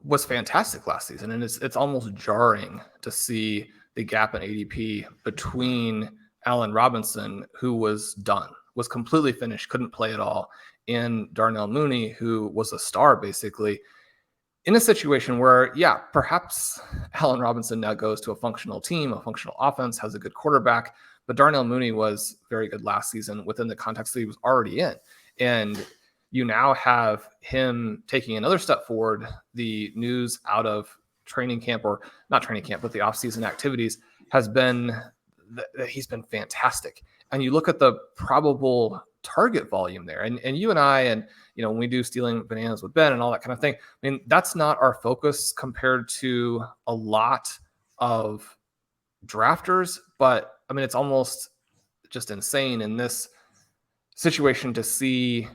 was fantastic last season. And it's almost jarring to see the gap in ADP between Allen Robinson, who was done, was completely finished, couldn't play at all, and Darnell Mooney, who was a star basically, in a situation where, yeah, perhaps Allen Robinson now goes to a functional team, a functional offense, has a good quarterback, but Darnell Mooney was very good last season within the context that he was already in. And you now have him taking another step forward. The news out of training camp, or not training camp, but the offseason activities has been that he's been fantastic. And you look at the probable target volume there, and you and I, and when we do Stealing Bananas with Ben and all that kind of thing, I mean, that's not our focus compared to a lot of drafters, but I mean, it's almost just insane in this situation to see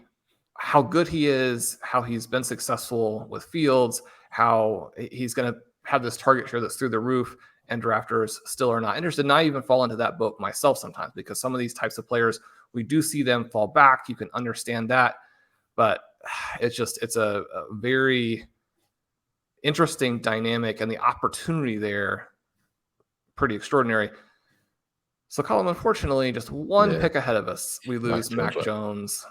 how good he is, how he's been successful with Fields, how he's going to have this target share that's through the roof, and drafters still are not interested. And I even fall into that boat myself sometimes, because some of these types of players, we do see them fall back. You can understand that, but it's a very interesting dynamic, and the opportunity there, pretty extraordinary. So Colm, unfortunately, just one pick ahead of us. We lose Mac Jones.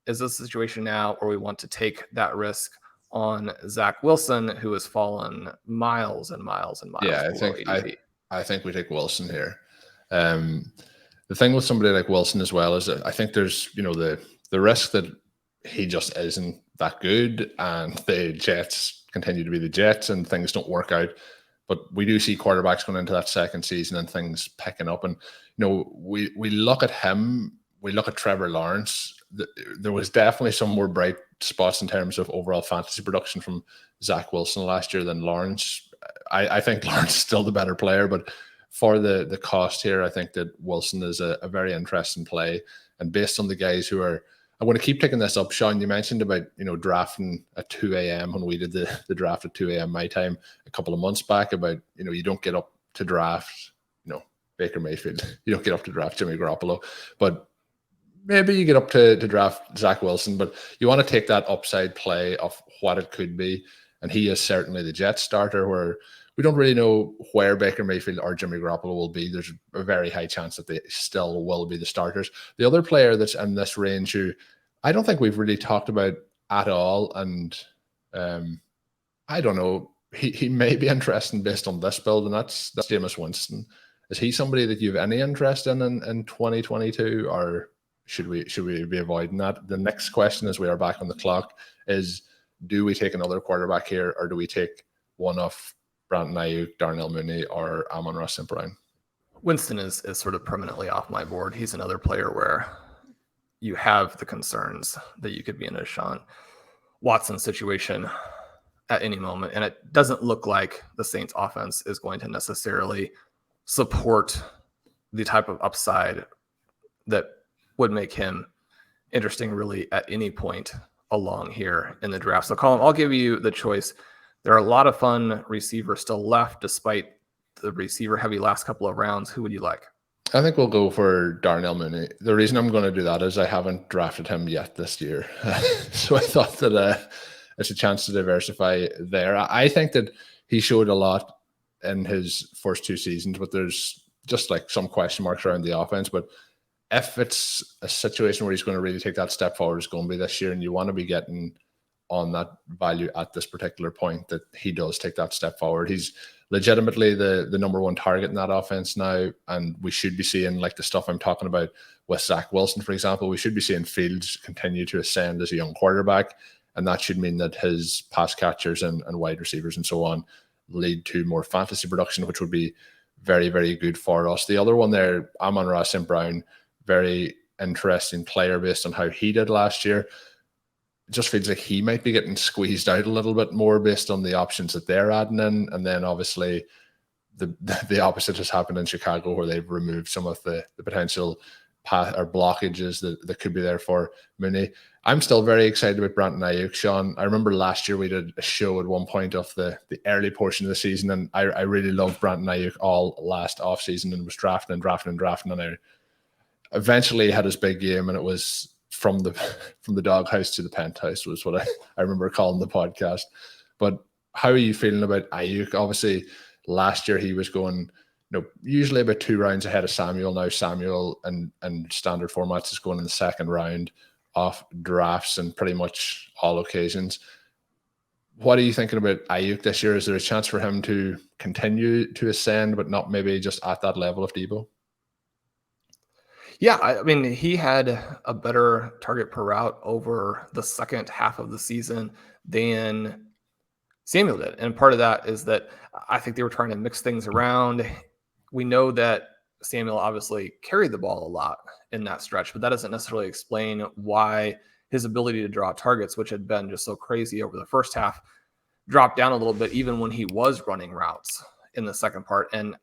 Is this a situation now where we want to take that risk on Zach Wilson, who has fallen miles and miles and miles? Yeah, I think we take Wilson here. The thing with somebody like Wilson as well is that I think there's the risk that he just isn't that good, and the Jets continue to be the Jets, and things don't work out. But we do see quarterbacks going into that second season and things picking up. And we look at him, we look at Trevor Lawrence. There was definitely some more bright spots in terms of overall fantasy production from Zach Wilson last year than Lawrence. I think Lawrence is still the better player, but for the cost here, I think that Wilson is a very interesting play. And based on the guys who are, I'm going to keep picking this up. Shawn, you mentioned about drafting at 2 a.m. when we did the draft at 2 a.m. my time a couple of months back, about you don't get up to draft Baker Mayfield, you don't get up to draft Jimmy Garoppolo, but maybe you get up to draft Zach Wilson. But you want to take that upside play of what it could be, and he is certainly the Jets starter, where we don't really know where Baker Mayfield or Jimmy Garoppolo will be. There's a very high chance that they still will be the starters. The other player that's in this range who I don't think we've really talked about at all, and I don't know, he may be interesting based on this build, and that's Jameis Winston. Is he somebody that you have any interest in 2022, or should we be avoiding that? The next question, as we are back on the clock, is do we take another quarterback here, or do we take one off Brandon Ayuk, Darnell Mooney, or Amon-Ra St. Brown? Winston is sort of permanently off my board. He's another player where you have the concerns that you could be in a Sean Watson situation at any moment. And it doesn't look like the Saints offense is going to necessarily support the type of upside that would make him interesting really at any point along here in the draft. So Colm, I'll give you the choice. There are a lot of fun receivers still left, despite the receiver heavy last couple of rounds. Who would you like? I think we'll go for Darnell Mooney. The reason I'm going to do that is I haven't drafted him yet this year. So I thought that it's a chance to diversify there. I think that he showed a lot in his first two seasons, but there's just like some question marks around the offense. But if it's a situation where he's going to really take that step forward, it's going to be this year, and you want to be getting on that value at this particular point that he does take that step forward. He's legitimately the number one target in that offense now, and we should be seeing, like the stuff I'm talking about with Zach Wilson, for example, we should be seeing Fields continue to ascend as a young quarterback, and that should mean that his pass catchers and wide receivers and so on lead to more fantasy production, which would be very, very good for us. The other one there, Amon-Ra St. Brown, very interesting player based on how he did last year. It just feels like he might be getting squeezed out a little bit more based on the options that they're adding in. And then obviously the opposite has happened in Chicago, where they've removed some of the potential path or blockages that could be there for Mooney. I'm still very excited about Brandon Ayuk, Shawn. I remember last year we did a show at one point of the early portion of the season, and I really loved Brandon Ayuk all last offseason and was drafting. And I eventually had his big game, and it was from the doghouse to the penthouse was what I remember calling the podcast. But how are you feeling about Ayuk? Obviously, last year he was going, usually about 2 rounds ahead of Samuel. Now Samuel and standard formats is going in the second round of drafts and pretty much all occasions. What are you thinking about Ayuk this year? Is there a chance for him to continue to ascend, but not maybe just at that level of Debo? Yeah, I mean, he had a better target per route over the second half of the season than Samuel did. And part of that is that I think they were trying to mix things around. We know that Samuel obviously carried the ball a lot in that stretch, but that doesn't necessarily explain why his ability to draw targets, which had been just so crazy over the first half, dropped down a little bit, even when he was running routes in the second part. And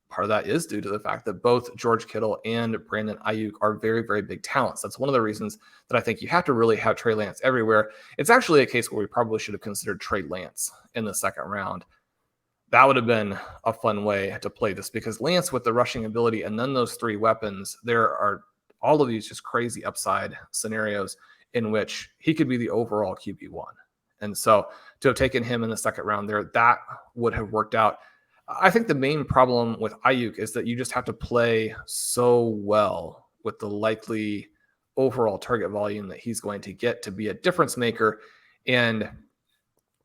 part of that is due to the fact that both George Kittle and Brandon Ayuk are very, very big talents. That's one of the reasons that I think you have to really have Trey Lance everywhere. It's actually a case where we probably should have considered Trey Lance in the second round. That would have been a fun way to play this, because Lance with the rushing ability and then those 3 weapons, there are all of these just crazy upside scenarios in which he could be the overall QB1. And so to have taken him in the second round there, that would have worked out. I think the main problem with Ayuk is that you just have to play so well with the likely overall target volume that he's going to get to be a difference maker. And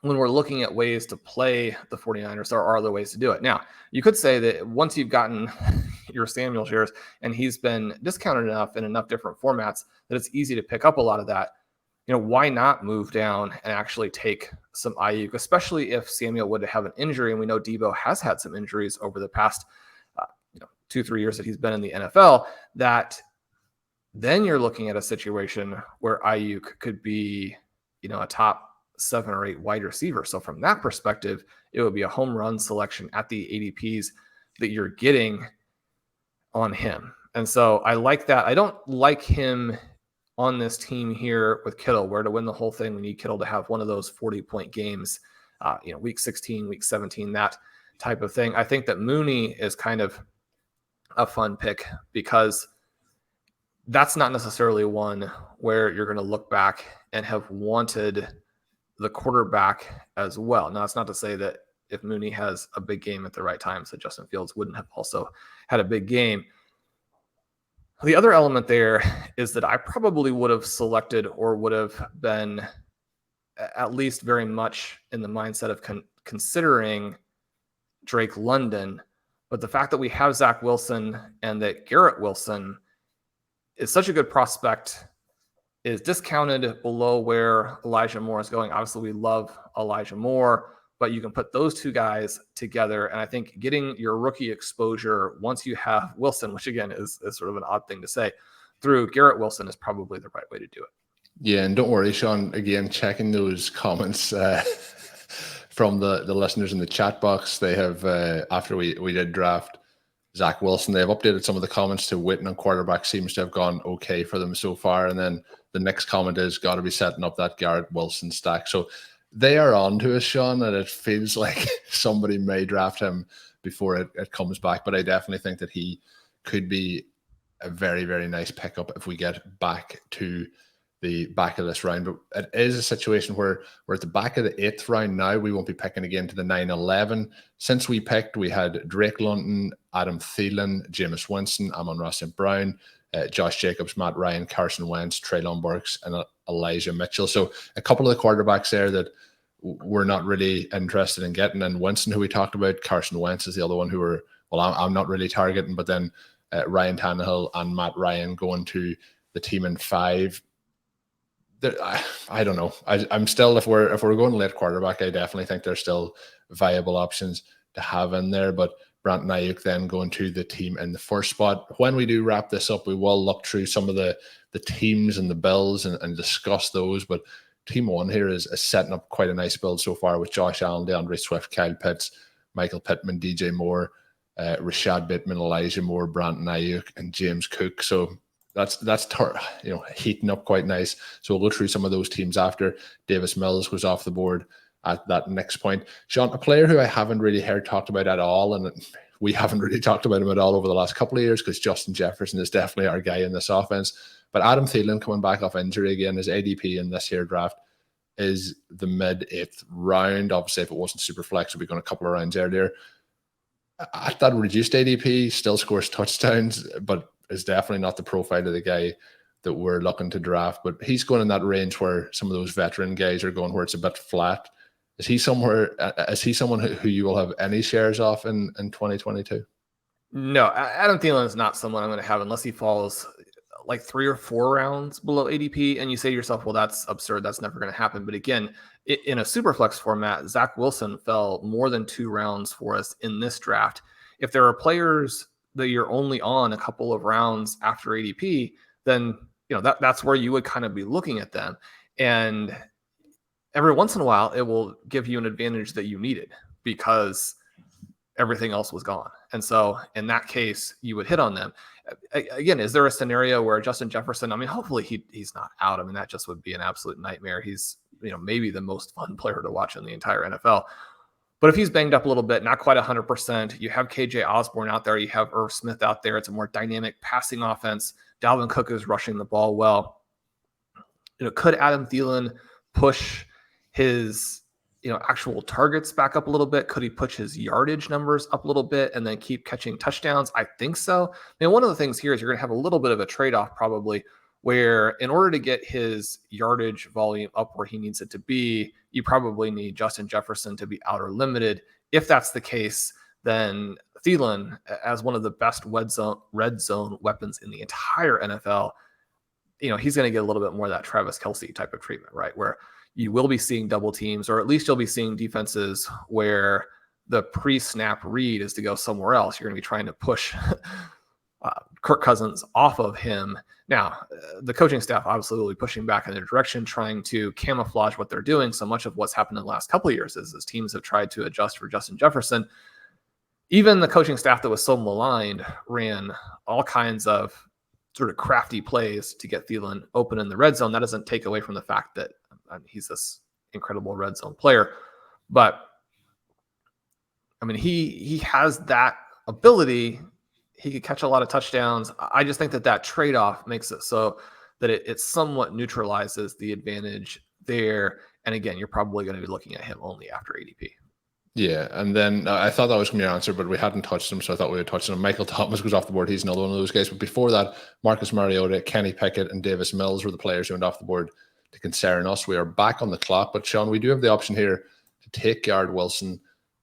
when we're looking at ways to play the 49ers, there are other ways to do it. Now, you could say that once you've gotten your Samuel shares and he's been discounted enough in enough different formats that it's easy to pick up a lot of that, why not move down and actually take some Ayuk, especially if Samuel would have an injury. And we know Debo has had some injuries over the past 2-3 years that he's been in the NFL, that then you're looking at a situation where Ayuk could be, a top 7 or 8 wide receiver. So from that perspective, it would be a home run selection at the ADPs that you're getting on him. And so I like that. I don't like him on this team here with Kittle, where to win the whole thing, we need Kittle to have one of those 40-point games, week 16, week 17, that type of thing. I think that Mooney is kind of a fun pick, because that's not necessarily one where you're going to look back and have wanted the quarterback as well. Now, that's not to say that if Mooney has a big game at the right time, so Justin Fields wouldn't have also had a big game. The other element there is that I probably would have selected, or would have been at least very much in the mindset of considering Drake London. But the fact that we have Zach Wilson and that Garrett Wilson is such a good prospect is discounted below where Elijah Moore is going. Obviously, we love Elijah Moore, but you can put those 2 guys together. And I think getting your rookie exposure once you have Wilson, which again is sort of an odd thing to say, through Garrett Wilson is probably the right way to do it. Yeah, and don't worry, Shawn, again, checking those comments from the listeners in the chat box. They have, after we did draft Zach Wilson, they have updated some of the comments to Witten on quarterback seems to have gone okay for them so far. And then the next comment is got to be setting up that Garrett Wilson stack. So they are on to us, Shawn, and it feels like somebody may draft him before it comes back. But I definitely think that he could be a very, very nice pickup if we get back to the back of this round. But it is a situation where we're at the back of the 8th round now. We won't be picking again to the 9-11. Since we picked, we had Drake London, Adam Thielen, Jameis Winston, Amon-Ra St. Brown, Josh Jacobs, Matt Ryan, Carson Wentz, Treylon Burks, and Elijah Mitchell. So a couple of the quarterbacks there that we're not really interested in getting. And Winston, who we talked about, Carson Wentz is the other one who I'm not really targeting. But then Ryan Tannehill and Matt Ryan going to the team in 5. I don't know. I'm still, if we're going late quarterback, I definitely think there's still viable options to have in there. But Brandon Ayuk then going to the team in the first spot. When we do wrap this up, we will look through some of the teams and the builds and discuss those. But team 1 here is setting up quite a nice build so far with Josh Allen, DeAndre Swift, Kyle Pitts, Michael Pittman, DJ Moore, Rashad Bateman, Elijah Moore, Brandon Ayuk, and James Cook. So that's heating up quite nice. So we'll go through some of those teams after. Davis Mills was off the board at that next point. Shawn, a player who I haven't really heard talked about at all, and we haven't really talked about him at all over the last couple of years, because Justin Jefferson is definitely our guy in this offense. But Adam Thielen coming back off injury again, his ADP in this year draft is the mid-8th round. Obviously, if it wasn't Superflex, we'd be going a couple of rounds earlier. At that reduced ADP, still scores touchdowns, but is definitely not the profile of the guy that we're looking to draft. But he's going in that range where some of those veteran guys are going, where it's a bit flat. Is he someone who you will have any shares off in 2022? No, Adam Thielen is not someone I'm going to have unless he falls like 3 or 4 rounds below ADP. And you say to yourself, well, that's absurd. That's never going to happen. But again, in a Superflex format, Zach Wilson fell more than 2 rounds for us in this draft. If there are players that you're only on a couple of rounds after ADP, then that's where you would kind of be looking at them. And every once in a while, it will give you an advantage that you needed because everything else was gone. And so in that case, you would hit on them. Again, is there a scenario where Justin Jefferson, I mean, hopefully he's not out. I mean, that just would be an absolute nightmare. He's, maybe the most fun player to watch in the entire NFL. But if he's banged up a little bit, not quite 100%, you have KJ Osborne out there, you have Irv Smith out there. It's a more dynamic passing offense. Dalvin Cook is rushing the ball well. Could Adam Thielen push his actual targets back up a little bit? Could he push his yardage numbers up a little bit and then keep catching touchdowns? I think so. I mean, one of the things here is you're going to have a little bit of a trade-off probably, where in order to get his yardage volume up where he needs it to be, you probably need Justin Jefferson to be out or limited. If that's the case, then Thielen, as one of the best red zone weapons in the entire NFL, he's going to get a little bit more of that Travis Kelce type of treatment, right? Where you will be seeing double teams, or at least you'll be seeing defenses where the pre-snap read is to go somewhere else. You're going to be trying to push Kirk Cousins off of him. Now, the coaching staff obviously will be pushing back in their direction, trying to camouflage what they're doing. So much of what's happened in the last couple of years is teams have tried to adjust for Justin Jefferson. Even the coaching staff that was so maligned ran all kinds of sort of crafty plays to get Thielen open in the red zone. That doesn't take away from the fact that he's this incredible red zone player. But, I mean, he has that ability. He could catch a lot of touchdowns. I just think that trade-off makes it so that it somewhat neutralizes the advantage there. And again, you're probably going to be looking at him only after ADP. Yeah, and then I thought that was going to be your answer, but we hadn't touched him, so I thought we would touch him. Michael Thomas goes off the board. He's another one of those guys. But before that, Marcus Mariota, Kenny Pickett, and Davis Mills were the players who went off the board to concern us. We are back on the clock, but Shawn, we do have the option here to take Garrett Wilson,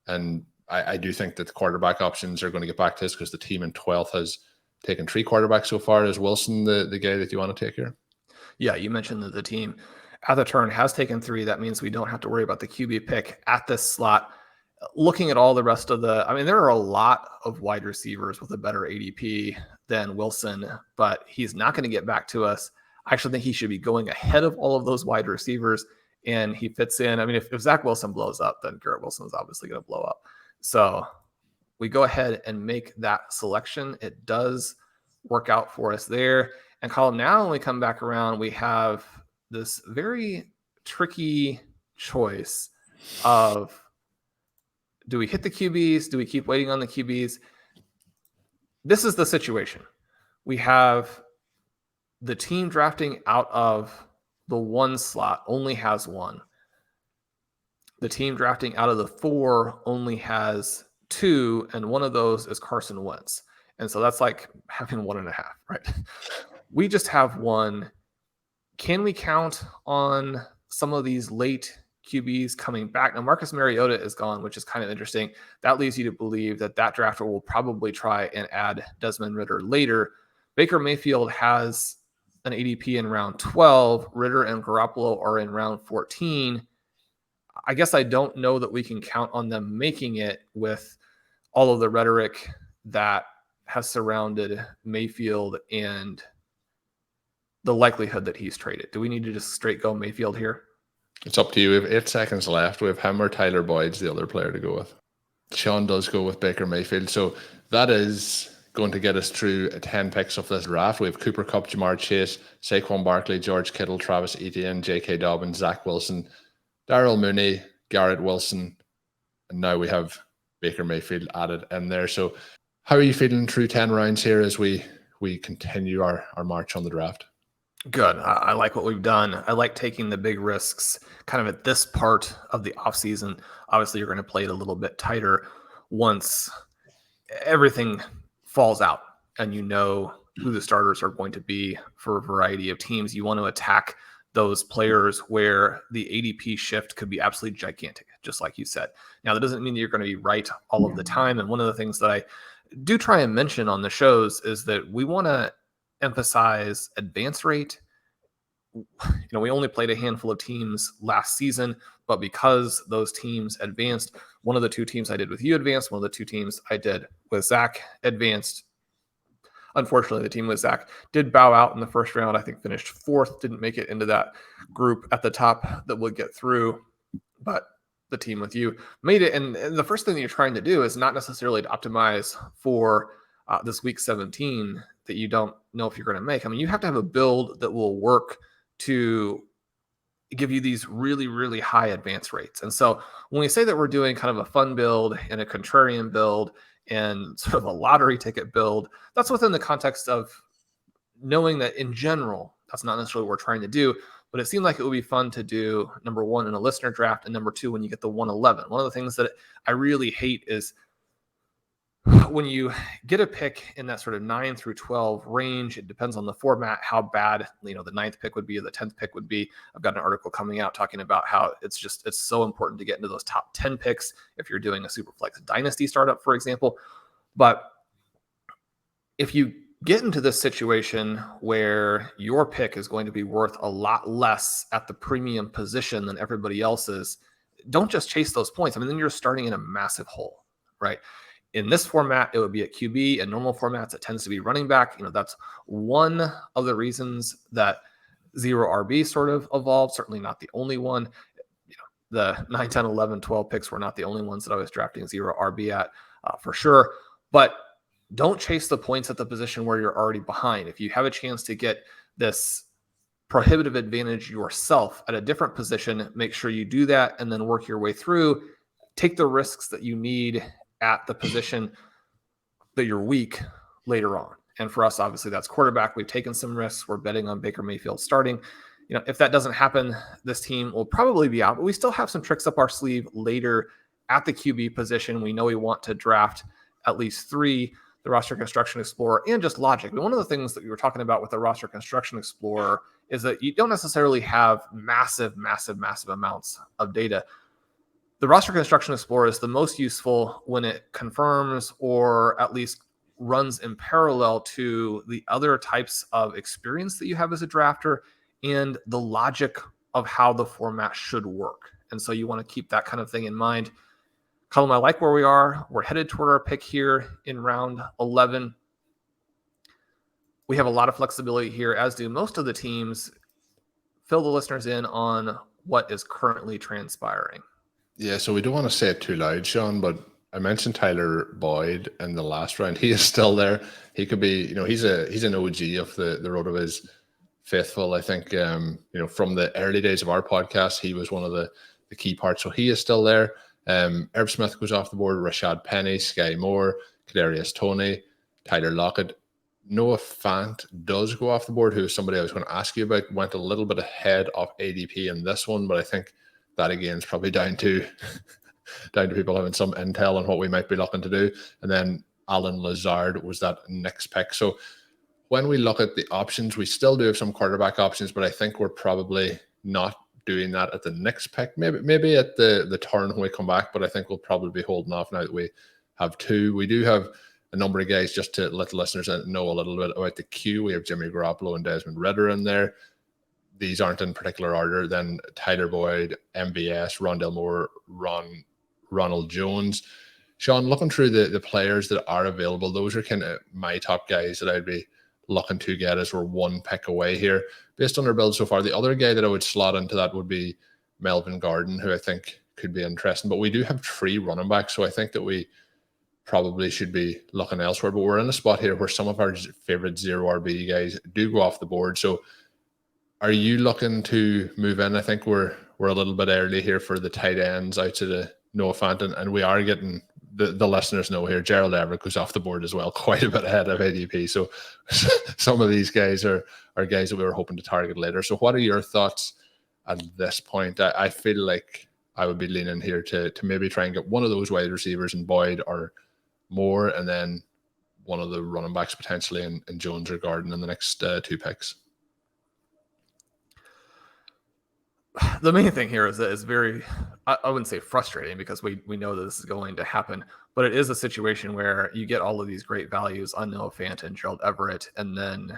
and I do think that the quarterback options are going to get back to this because the team in 12th has taken 3 quarterbacks so far. Is Wilson the guy that you want to take here? Yeah, you mentioned that the team at the turn has taken 3. That means we don't have to worry about the QB pick at this slot. Looking at all the rest of there are a lot of wide receivers with a better ADP than Wilson, but he's not going to get back to us. I actually think he should be going ahead of all of those wide receivers, and he fits in. I mean, if Zach Wilson blows up, then Garrett Wilson is obviously going to blow up. So we go ahead and make that selection. It does work out for us there. And Colm, now when we come back around, we have this very tricky choice of, do we hit the QBs? Do we keep waiting on the QBs? This is the situation. We have the team drafting out of the 1 slot only has 1. The team drafting out of the 4 only has 2, and one of those is Carson Wentz. And so that's like having 1.5, right? We just have 1. Can we count on some of these late QBs coming back? Now, Marcus Mariota is gone, which is kind of interesting. That leads you to believe that drafter will probably try and add Desmond Ritter later. Baker Mayfield has an ADP in round 12. Ritter and Garoppolo are in round 14. I guess I don't know that we can count on them making it with all of the rhetoric that has surrounded Mayfield and the likelihood that he's traded. Do we need to just straight go Mayfield here? It's up to you. We have 8 seconds left. We have him or Tyler Boyd's the other player to go with. Shawn does go with Baker Mayfield. So that is going to get us through 10 picks of this draft. We have Cooper Kupp, Jamar Chase, Saquon Barkley, George Kittle, Travis Etienne, J.K. Dobbins, Zach Wilson, Darnell Mooney, Garrett Wilson, and now we have Baker Mayfield added in there. So how are you feeling through 10 rounds here as we continue our march on the draft? Good. I like what we've done. I like taking the big risks kind of at this part of the offseason. Obviously, you're going to play it a little bit tighter once everything falls out and you know who the starters are going to be for a variety of teams. You want to attack those players where the ADP shift could be absolutely gigantic, just like you said. Now, that doesn't mean that you're going to be right all of the time. And one of the things that I do try and mention on the shows is that we want to emphasize advance rate. We only played a handful of teams last season, but because those teams advanced, one of the two teams I did with you advanced, one of the two teams I did with Zach advanced. Unfortunately, the team with Zach did bow out in the first round. I think finished fourth, didn't make it into that group at the top that would get through, but the team with you made it. And the first thing that you're trying to do is not necessarily to optimize for this week 17 that you don't know if you're going to make. I mean, you have to have a build that will work to give you these really, really high advance rates. And so when we say that we're doing kind of a fun build and a contrarian build and sort of a lottery ticket build, that's within the context of knowing that in general, that's not necessarily what we're trying to do, but it seemed like it would be fun to do, number one, in a listener draft, and number two, when you get the 111. One of the things that I really hate is when you get a pick in that sort of 9 through 12 range. It depends on the format, how bad, the 9th pick would be, or the 10th pick would be. I've got an article coming out talking about how it's so important to get into those top 10 picks if you're doing a Superflex Dynasty startup, for example. But if you get into this situation where your pick is going to be worth a lot less at the premium position than everybody else's, don't just chase those points. I mean, then you're starting in a massive hole, right? In this format, it would be at QB. In normal formats, it tends to be running back. That's one of the reasons that zero RB sort of evolved. Certainly not the only one. The 9, 10, 11, 12 picks were not the only ones that I was drafting zero RB at for sure. But don't chase the points at the position where you're already behind. If you have a chance to get this prohibitive advantage yourself at a different position, make sure you do that and then work your way through. Take the risks that you need at the position that you're weak later on. And for us, obviously, that's quarterback. We've taken some risks. We're betting on Baker Mayfield starting. If that doesn't happen, this team will probably be out, but we still have some tricks up our sleeve later at the QB position. We know we want to draft at least 3, the Roster Construction Explorer, and just logic. But one of the things that we were talking about with the Roster Construction Explorer is that you don't necessarily have massive amounts of data. The Roster Construction Explorer is the most useful when it confirms or at least runs in parallel to the other types of experience that you have as a drafter and the logic of how the format should work. And so you want to keep that kind of thing in mind. Colm, I like where we are. We're headed toward our pick here in round 11. We have a lot of flexibility here, as do most of the teams. Fill the listeners in on what is currently transpiring. Yeah, so we don't want to say it too loud, Shawn, but I mentioned Tyler Boyd in the last round. He is still there. He could be, he's an OG of the RotoViz faithful. I think, from the early days of our podcast, he was one of the key parts. So he is still there. Herb Smith goes off the board. Rashad Penny, Sky Moore, Kadarius Toney, Tyler Lockett. Noah Fant does go off the board, who is somebody I was going to ask you about. Went a little bit ahead of ADP in this one, but I think that again is probably down to people having some intel on what we might be looking to do. And then Alan Lazard was that next pick. So when we look at the options, we still do have some quarterback options, but I think we're probably not doing that at the next pick. Maybe at the turn when we come back, but I think we'll probably be holding off now that we have 2. We do have a number of guys, just to let the listeners know a little bit about the queue. We have Jimmy Garoppolo and Desmond Ritter in there. These aren't in particular order. Then Tyler Boyd, MBS, Rondell Moore, Ronald Jones. Shawn, looking through the players that are available, those are kind of my top guys that I'd be looking to get as we're 1 pick away here. Based on their build so far, the other guy that I would slot into that would be Melvin Gordon, who I think could be interesting. But we do have 3 running backs, so I think that we probably should be looking elsewhere. But we're in a spot here where some of our favorite zero RB guys do go off the board. So are you looking to move in? I think we're a little bit early here for the tight ends outside of Noah Fant, and we are getting the listeners know here, Gerald Everett goes off the board as well, quite a bit ahead of ADP. So some of these guys are guys that we were hoping to target later. So what are your thoughts at this point? I feel like I would be leaning here to maybe try and get one of those wide receivers in Boyd or Moore, and then one of the running backs potentially in Jones or Garden in the next 2 picks. The main thing here is that it's very, I wouldn't say frustrating, because we know that this is going to happen, but it is a situation where you get all of these great values on Noah Fant and Gerald Everett, and then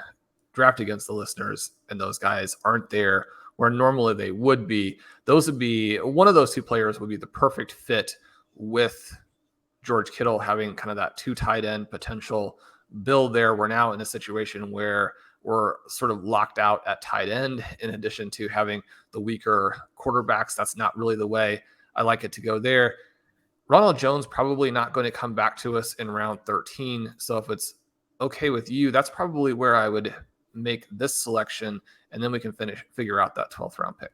draft against the listeners, and those guys aren't there where normally they would be. Those would be, one of those 2 players would be the perfect fit with George Kittle having kind of that 2 tight end potential build there. We're now in a situation where we're sort of locked out at tight end, in addition to having the weaker quarterbacks. That's not really the way I like it to go there. Ronald Jones probably not going to come back to us in round 13. So if it's okay with you, that's probably where I would make this selection, and then we can figure out that 12th round pick.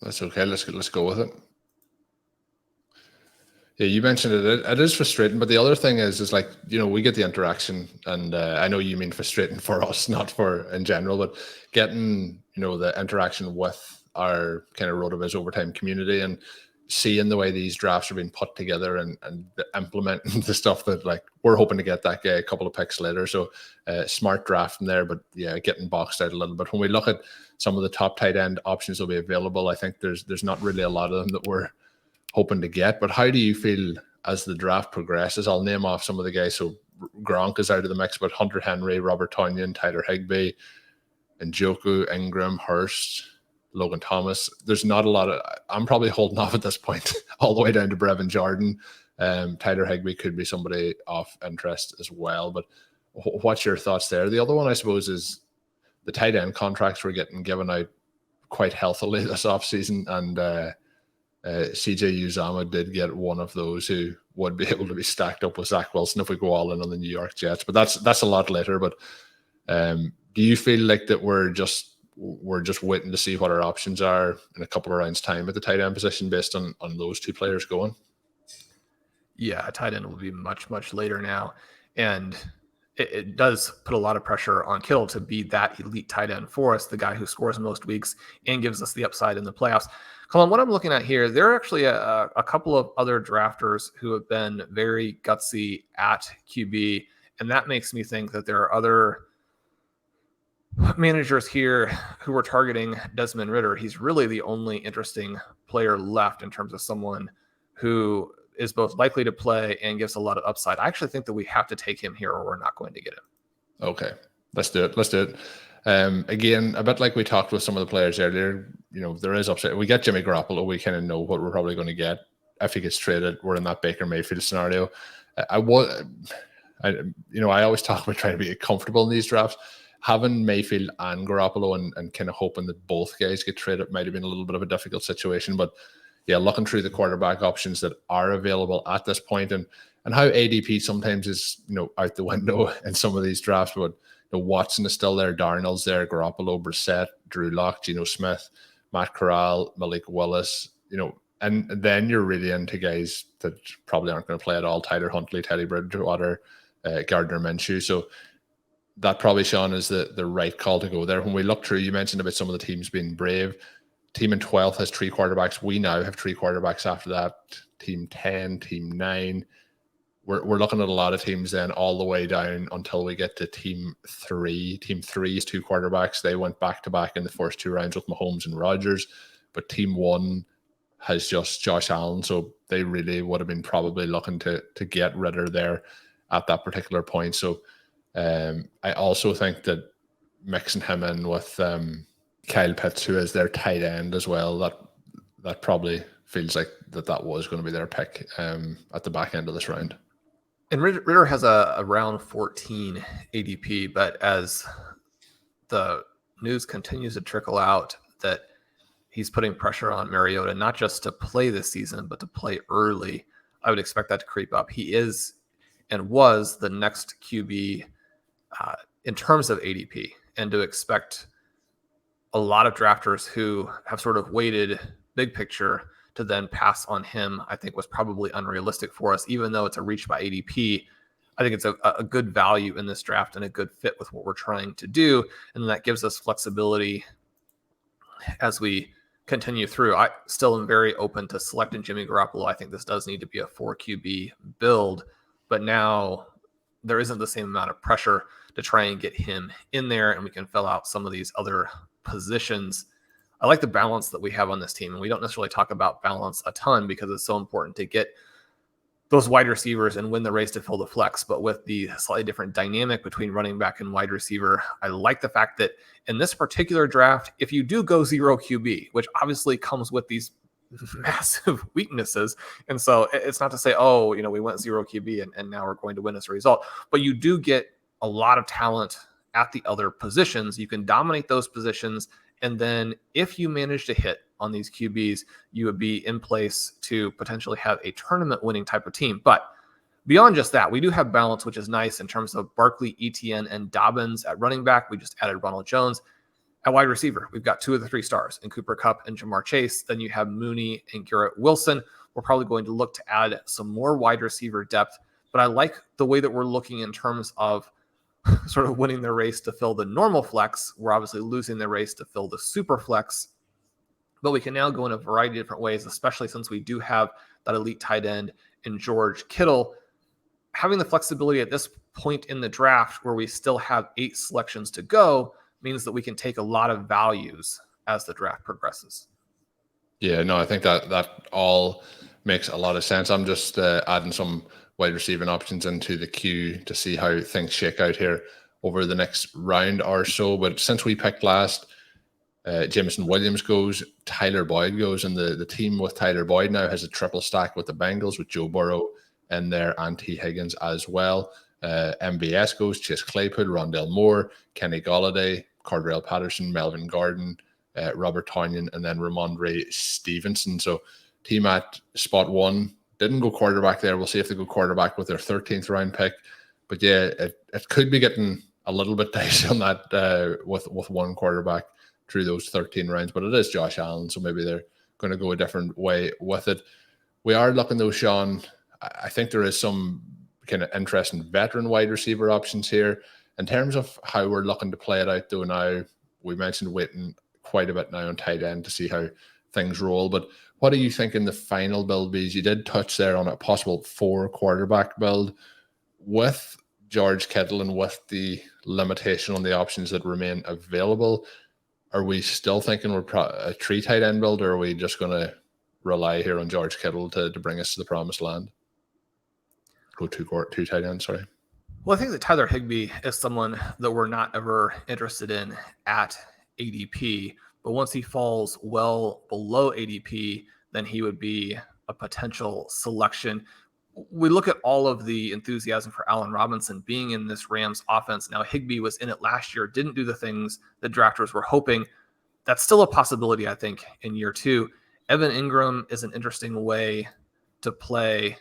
That's okay. Let's go with it. Yeah, you mentioned it. It is frustrating, but the other thing is like, we get the interaction, and I know you mean frustrating for us, not for in general, but getting, the interaction with our kind of RotoViz overtime community and seeing the way these drafts are being put together and implementing the stuff that, like, we're hoping to get that guy a couple of picks later. So smart drafting there, but yeah, getting boxed out a little bit. When we look at some of the top tight end options that will be available, I think there's not really a lot of them that we're hoping to get. But how do you feel as the draft progresses? I'll name off some of the guys. So Gronk is out of the mix, but Hunter Henry, Robert Tonyan, Tyler Higby, Njoku, Ingram, Hurst, Logan Thomas. There's not a lot of, I'm probably holding off at this point, all the way down to Brevin Jordan. Tyler Higby could be somebody of interest as well. But what's your thoughts there? The other one, I suppose, is the tight end contracts we're getting given out quite healthily this offseason. And CJ Uzama did get one of those who would be able to be stacked up with Zach Wilson if we go all in on the New York Jets. But that's a lot later. But do you feel like that we're just waiting to see what our options are in a couple of rounds' time at the tight end position based on those 2 players going? Yeah, a tight end will be much, much later now. And it does put a lot of pressure on Kittle to be that elite tight end for us, the guy who scores most weeks and gives us the upside in the playoffs. Colin, what I'm looking at here, there are actually a couple of other drafters who have been very gutsy at QB, and that makes me think that there are other managers here who are targeting Desmond Ritter. He's really the only interesting player left in terms of someone who is both likely to play and gives a lot of upside. I actually think that we have to take him here or we're not going to get him. Okay, let's do it. Again, a bit like we talked with some of the players earlier, there is upside. We get Jimmy Garoppolo, we kind of know what we're probably going to get. If he gets traded, we're in that Baker Mayfield scenario. I always talk about trying to be comfortable in these drafts. Having Mayfield and Garoppolo and kind of hoping that both guys get traded might have been a little bit of a difficult situation. But yeah, looking through the quarterback options that are available at this point, and how ADP sometimes is out the window in some of these drafts. But Watson is still there, Darnell's there, Garoppolo, Brissett, Drew Lock, Geno Smith, Matt Corral, Malik Willis. And then you're really into guys that probably aren't going to play at all: Tyler Huntley, Teddy Bridgewater, Gardner Minshew. So that probably, Sean, is the right call to go there. When we look through, you mentioned about some of the teams being brave. Team in 12th has 3 quarterbacks. We now have 3 quarterbacks after that. Team 10, Team 9. We're looking at a lot of teams then all the way down until we get to Team 3. Team 3 is 2 quarterbacks. They went back-to-back in the first 2 rounds with Mahomes and Rodgers. But Team 1 has just Josh Allen. So they really would have been probably looking to get Ritter there at that particular point. So I also think that mixing him in with Kyle Pitts, who is their tight end as well, that probably feels like that was going to be their pick at the back end of this round. And Ritter has a round 14 ADP, but as the news continues to trickle out that he's putting pressure on Mariota, not just to play this season, but to play early, I would expect that to creep up. He is and was the next QB in terms of ADP, and to expect a lot of drafters who have sort of waited big picture to then pass on him, I think was probably unrealistic for us, even though it's a reach by ADP. I think it's a good value in this draft and a good fit with what we're trying to do. And that gives us flexibility as we continue through. I still am very open to selecting Jimmy Garoppolo. I think this does need to be a 4 QB build, but now there isn't the same amount of pressure to try and get him in there, and we can fill out some of these other positions. I like the balance that we have on this team, and we don't necessarily talk about balance a ton because it's so important to get those wide receivers and win the race to fill the flex. But with the slightly different dynamic between running back and wide receiver, I like the fact that in this particular draft, if you do go 0 QB, which obviously comes with these massive weaknesses, and so it's not to say, oh, we went 0 QB and now we're going to win as a result, but you do get a lot of talent at the other positions. You can dominate those positions, and then if you manage to hit on these QBs, you would be in place to potentially have a tournament winning type of team. But beyond just that, we do have balance, which is nice in terms of Barkley, Etienne, and Dobbins at running back. We just added Ronald Jones. At wide receiver, we've got 2 of the 3 stars in Cooper Kupp and Jamar Chase. Then you have Mooney and Garrett Wilson. We're probably going to look to add some more wide receiver depth, but I like the way that we're looking in terms of sort of winning the race to fill the normal flex. We're obviously losing the race to fill the super flex. But we can now go in a variety of different ways, especially since we do have that elite tight end in George Kittle. Having the flexibility at this point in the draft where we still have 8 selections to go means that we can take a lot of values as the draft progresses. Yeah, no, I think that all makes a lot of sense. I'm just adding some wide receiving options into the queue to see how things shake out here over the next round or so. But since we picked last, Jameson Williams goes, Tyler Boyd goes, and the team with Tyler Boyd now has a triple stack with the Bengals with Joe Burrow in there and T. Higgins as well. MBS goes, Chase Claypool, Rondell Moore, Kenny Golladay, Cordell Patterson, Melvin Gordon, Robert Tonyan, and then Ramondre Stevenson. So team at spot 1 didn't go quarterback there. We'll see if they go quarterback with their 13th round pick. But yeah, it could be getting a little bit dicey on that with one quarterback through those 13 rounds, but it is Josh Allen, so maybe they're going to go a different way with it. We are looking though, Shawn, I think there is some kind of interesting veteran wide receiver options here. In terms of how we're looking to play it out though now, we mentioned waiting quite a bit now on tight end to see how things roll, but what do you think in the final build? Because you did touch there on a possible 4 quarterback build with George Kittle and with the limitation on the options that remain available. Are we still thinking we're a 3 tight end build, or are we just going to rely here on George Kittle to bring us to the promised land? Go 2 tight ends, sorry. Well, I think that Tyler Higby is someone that we're not ever interested in at ADP, but once he falls well below ADP, then he would be a potential selection. We look at all of the enthusiasm for Allen Robinson being in this Rams offense. Now, Higby was in it last year, didn't do the things that drafters were hoping. That's still a possibility, I think, in year 2. Evan Ingram is an interesting way to play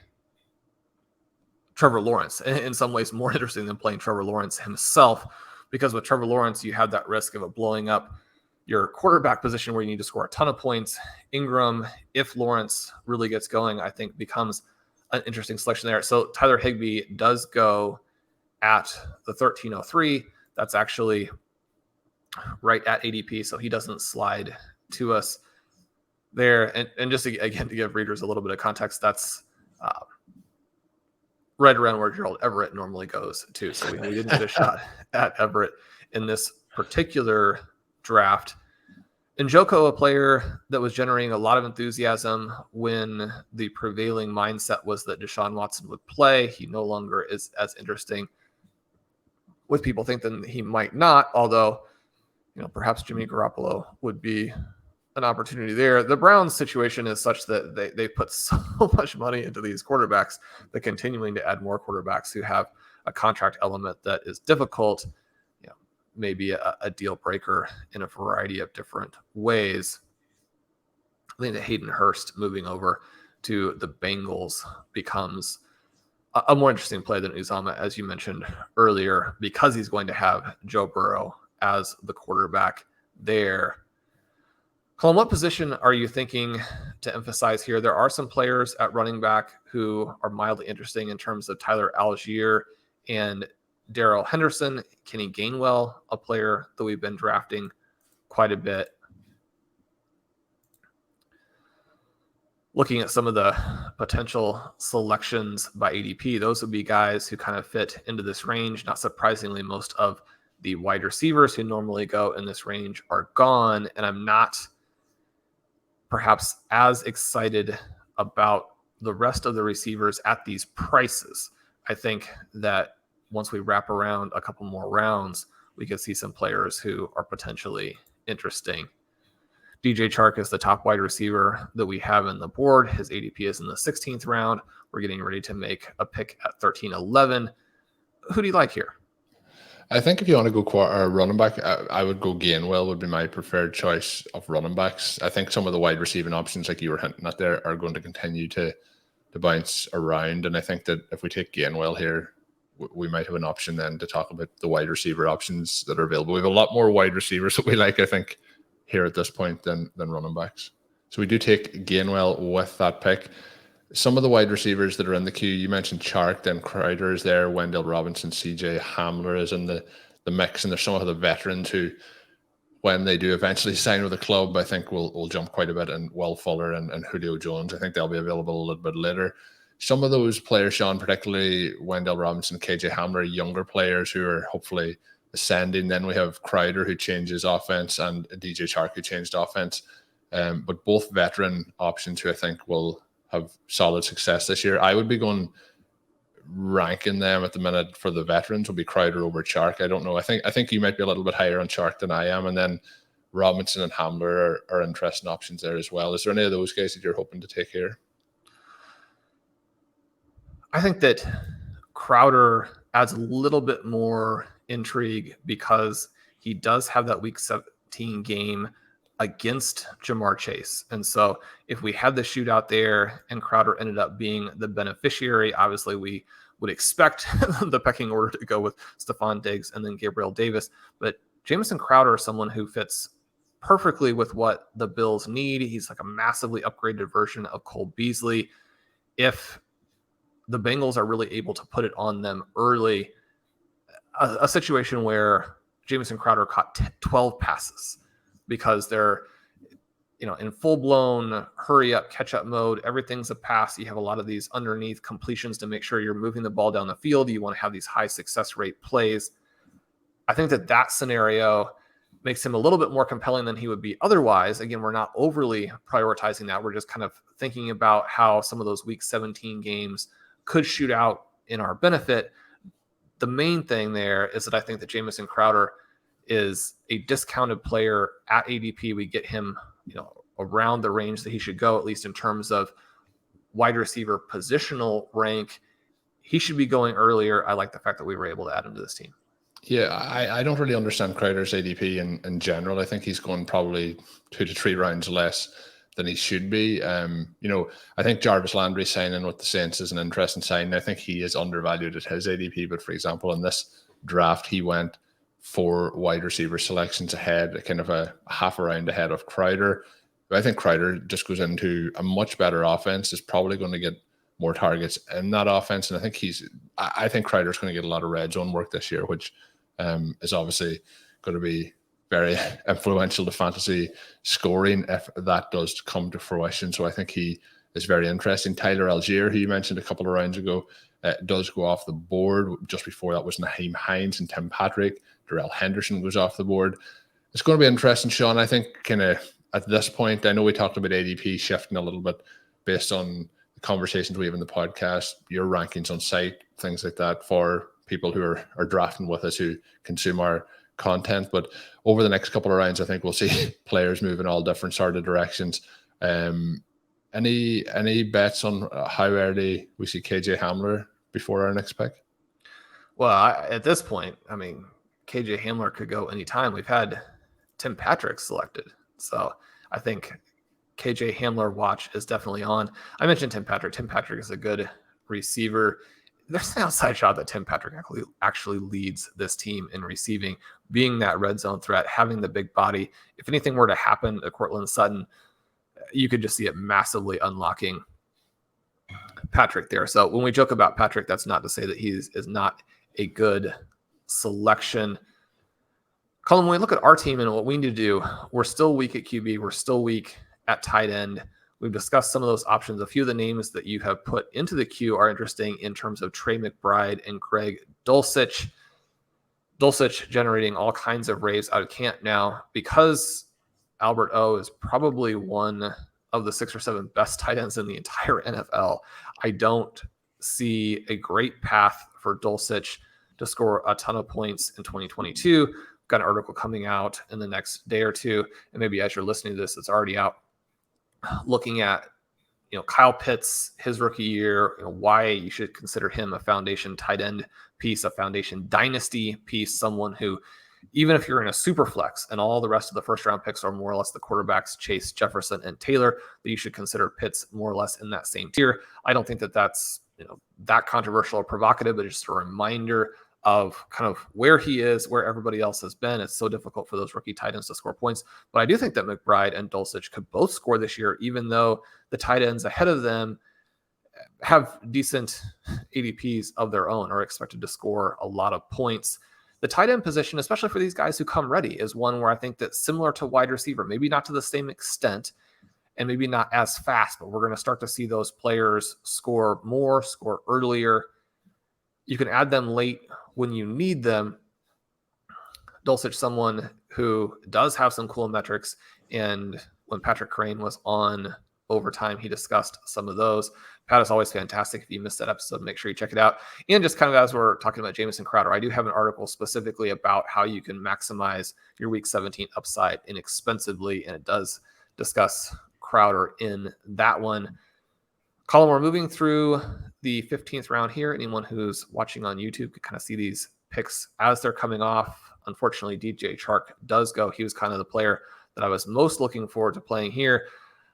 Trevor Lawrence, in some ways more interesting than playing Trevor Lawrence himself, because with Trevor Lawrence, you have that risk of it blowing up your quarterback position where you need to score a ton of points. Ingram, if Lawrence really gets going, I think becomes an interesting selection there. So Tyler Higby does go at the 1303. That's actually right at ADP, so he doesn't slide to us there. And just to, again, to give readers a little bit of context, that's right around where Gerald Everett normally goes too. So we didn't get a shot at Everett in this particular draft. Njoku, a player that was generating a lot of enthusiasm when the prevailing mindset was that Deshaun Watson would play. He no longer is as interesting with people think that he might not, although, perhaps Jimmy Garoppolo would be an opportunity there. The Browns situation is such that they put so much money into these quarterbacks that continuing to add more quarterbacks who have a contract element that is difficult, maybe a deal breaker in a variety of different ways. I think that Hayden Hurst moving over to the Bengals becomes a more interesting play than Uzama, as you mentioned earlier, because he's going to have Joe Burrow as the quarterback there. Colin, what position are you thinking to emphasize here? There are some players at running back who are mildly interesting in terms of Tyler Algier and Darrell Henderson. Kenny Gainwell, a player that we've been drafting quite a bit. Looking at some of the potential selections by ADP, those would be guys who kind of fit into this range. Not surprisingly, most of the wide receivers who normally go in this range are gone, and I'm not perhaps as excited about the rest of the receivers at these prices. I think that once we wrap around a couple more rounds, we could see some players who are potentially interesting. DJ Chark is the top wide receiver that we have in the board. His ADP is in the 16th round. We're getting ready to make a pick at 13-11. Who do you like here? I think if you want to go running back, I would go Gainwell would be my preferred choice of running backs. I think some of the wide receiving options, like you were hinting at there, are going to continue to bounce around. And I think that if we take Gainwell here, we might have an option then to talk about the wide receiver options that are available. We have a lot more wide receivers that we like, I think, here at this point than running backs. So we do take Gainwell with that pick. Some of the wide receivers that are in the queue, you mentioned Chark, then Crowder is there, Wendell Robinson, CJ Hamler is in the mix, and there's some of the veterans who, when they do eventually sign with the club, I think will jump quite a bit, and Will Fuller and Julio Jones. I think they'll be available a little bit later. Some of those players, Sean, particularly Wendell Robinson, KJ Hamler, younger players who are hopefully ascending. Then we have Crowder, who changes offense, and DJ Chark, who changed offense. But both veteran options who I think will have solid success this year. I would be going ranking them at the minute for the veterans will be Crowder over Chark. I don't know. I think you might be a little bit higher on Chark than I am. And then Robinson and Hamler are interesting options there as well. Is there any of those guys that you're hoping to take here? I think that Crowder adds a little bit more intrigue because he does have that week 17 game against Jamar Chase. And so if we had the shootout there and Crowder ended up being the beneficiary, obviously we would expect the pecking order to go with Stephon Diggs and then Gabriel Davis. But Jamison Crowder is someone who fits perfectly with what the Bills need. He's like a massively upgraded version of Cole Beasley. If the Bengals are really able to put it on them early, a situation where Jamison Crowder caught 12 passes because they're, in full-blown hurry-up, catch-up mode. Everything's a pass. You have a lot of these underneath completions to make sure you're moving the ball down the field. You want to have these high success rate plays. I think that scenario makes him a little bit more compelling than he would be otherwise. Again, we're not overly prioritizing that. We're just kind of thinking about how some of those Week 17 games could shoot out in our benefit. The main thing there is that I think that Jamison Crowder is a discounted player at ADP. We get him, around the range that he should go, at least in terms of wide receiver positional rank. He should be going earlier. I like the fact that we were able to add him to this team. Yeah, I don't really understand Crowder's ADP in general. I think he's going probably 2 to 3 rounds less than he should be. I think Jarvis Landry signing with the Saints is an interesting sign. I think he is undervalued at his ADP, but for example, in this draft, he went 4 wide receiver selections ahead, kind of a half a round ahead of Crowder. But I think Crowder just goes into a much better offense, is probably going to get more targets in that offense. And I think Crowder's going to get a lot of red zone work this year, which is obviously going to be very influential to fantasy scoring if that does come to fruition. So I think he is very interesting. Tyler Algier, who you mentioned a couple of rounds ago, does go off the board. Just before that was Naheem Hines and Tim Patrick. Darrell Henderson goes off the board. It's going to be interesting, Sean. I think kind of at this point, I know we talked about ADP shifting a little bit based on the conversations we have in the podcast, your rankings on site, things like that for people who are drafting with us who consume our content. But over the next couple of rounds, I think we'll see players move in all different sort of directions. Any bets on how early we see KJ Hamler before our next pick? Well, at this point, KJ Hamler could go anytime. We've had Tim Patrick selected. So I think KJ Hamler watch is definitely on. I mentioned Tim Patrick. Tim Patrick is a good receiver. there's an outside shot that Tim Patrick actually leads this team in receiving, being that red zone threat, having the big body. If anything were to happen to Cortland Sutton, you could just see it massively unlocking Patrick there. So when we joke about Patrick, that's not to say that he is not a good selection. Colin, when we look at our team and what we need to do, we're still weak at QB. We're still weak at tight end. We've discussed some of those options. A few of the names that you have put into the queue are interesting in terms of Trey McBride and Greg Dulcich. Dulcich generating all kinds of raves out of camp now because Albert O is probably one of the 6 or 7 best tight ends in the entire NFL. I don't see a great path for Dulcich to score a ton of points in 2022. Got an article coming out in the next day or two, and maybe as you're listening to this, it's already out, looking at Kyle Pitts, his rookie year, why you should consider him a foundation tight end piece, a foundation dynasty piece, someone who, even if you're in a super flex and all the rest of the first round picks are more or less the quarterbacks, Chase, Jefferson, and Taylor, that you should consider Pitts more or less in that same tier. I don't think that that's that controversial or provocative, but just a reminder of kind of where he is, where everybody else has been. It's so difficult for those rookie tight ends to score points. But I do think that McBride and Dulcich could both score this year, even though the tight ends ahead of them have decent ADPs of their own, are expected to score a lot of points. The tight end position, especially for these guys who come ready, is one where I think that similar to wide receiver, maybe not to the same extent and maybe not as fast, but we're going to start to see those players score more, score earlier. You can add them late when you need them. Dulcich, someone who does have some cool metrics, and when Patrick Crane was on Overtime, he discussed some of those. Pat is always fantastic. If you missed that episode, make sure you check it out. And just kind of as we're talking about Jamison Crowder, I do have an article specifically about how you can maximize your Week 17 upside inexpensively, and it does discuss Crowder in that one. Colin, we're moving through the 15th round here. Anyone who's watching on YouTube can kind of see these picks as they're coming off. Unfortunately, DJ Chark does go. He was kind of the player that I was most looking forward to playing here.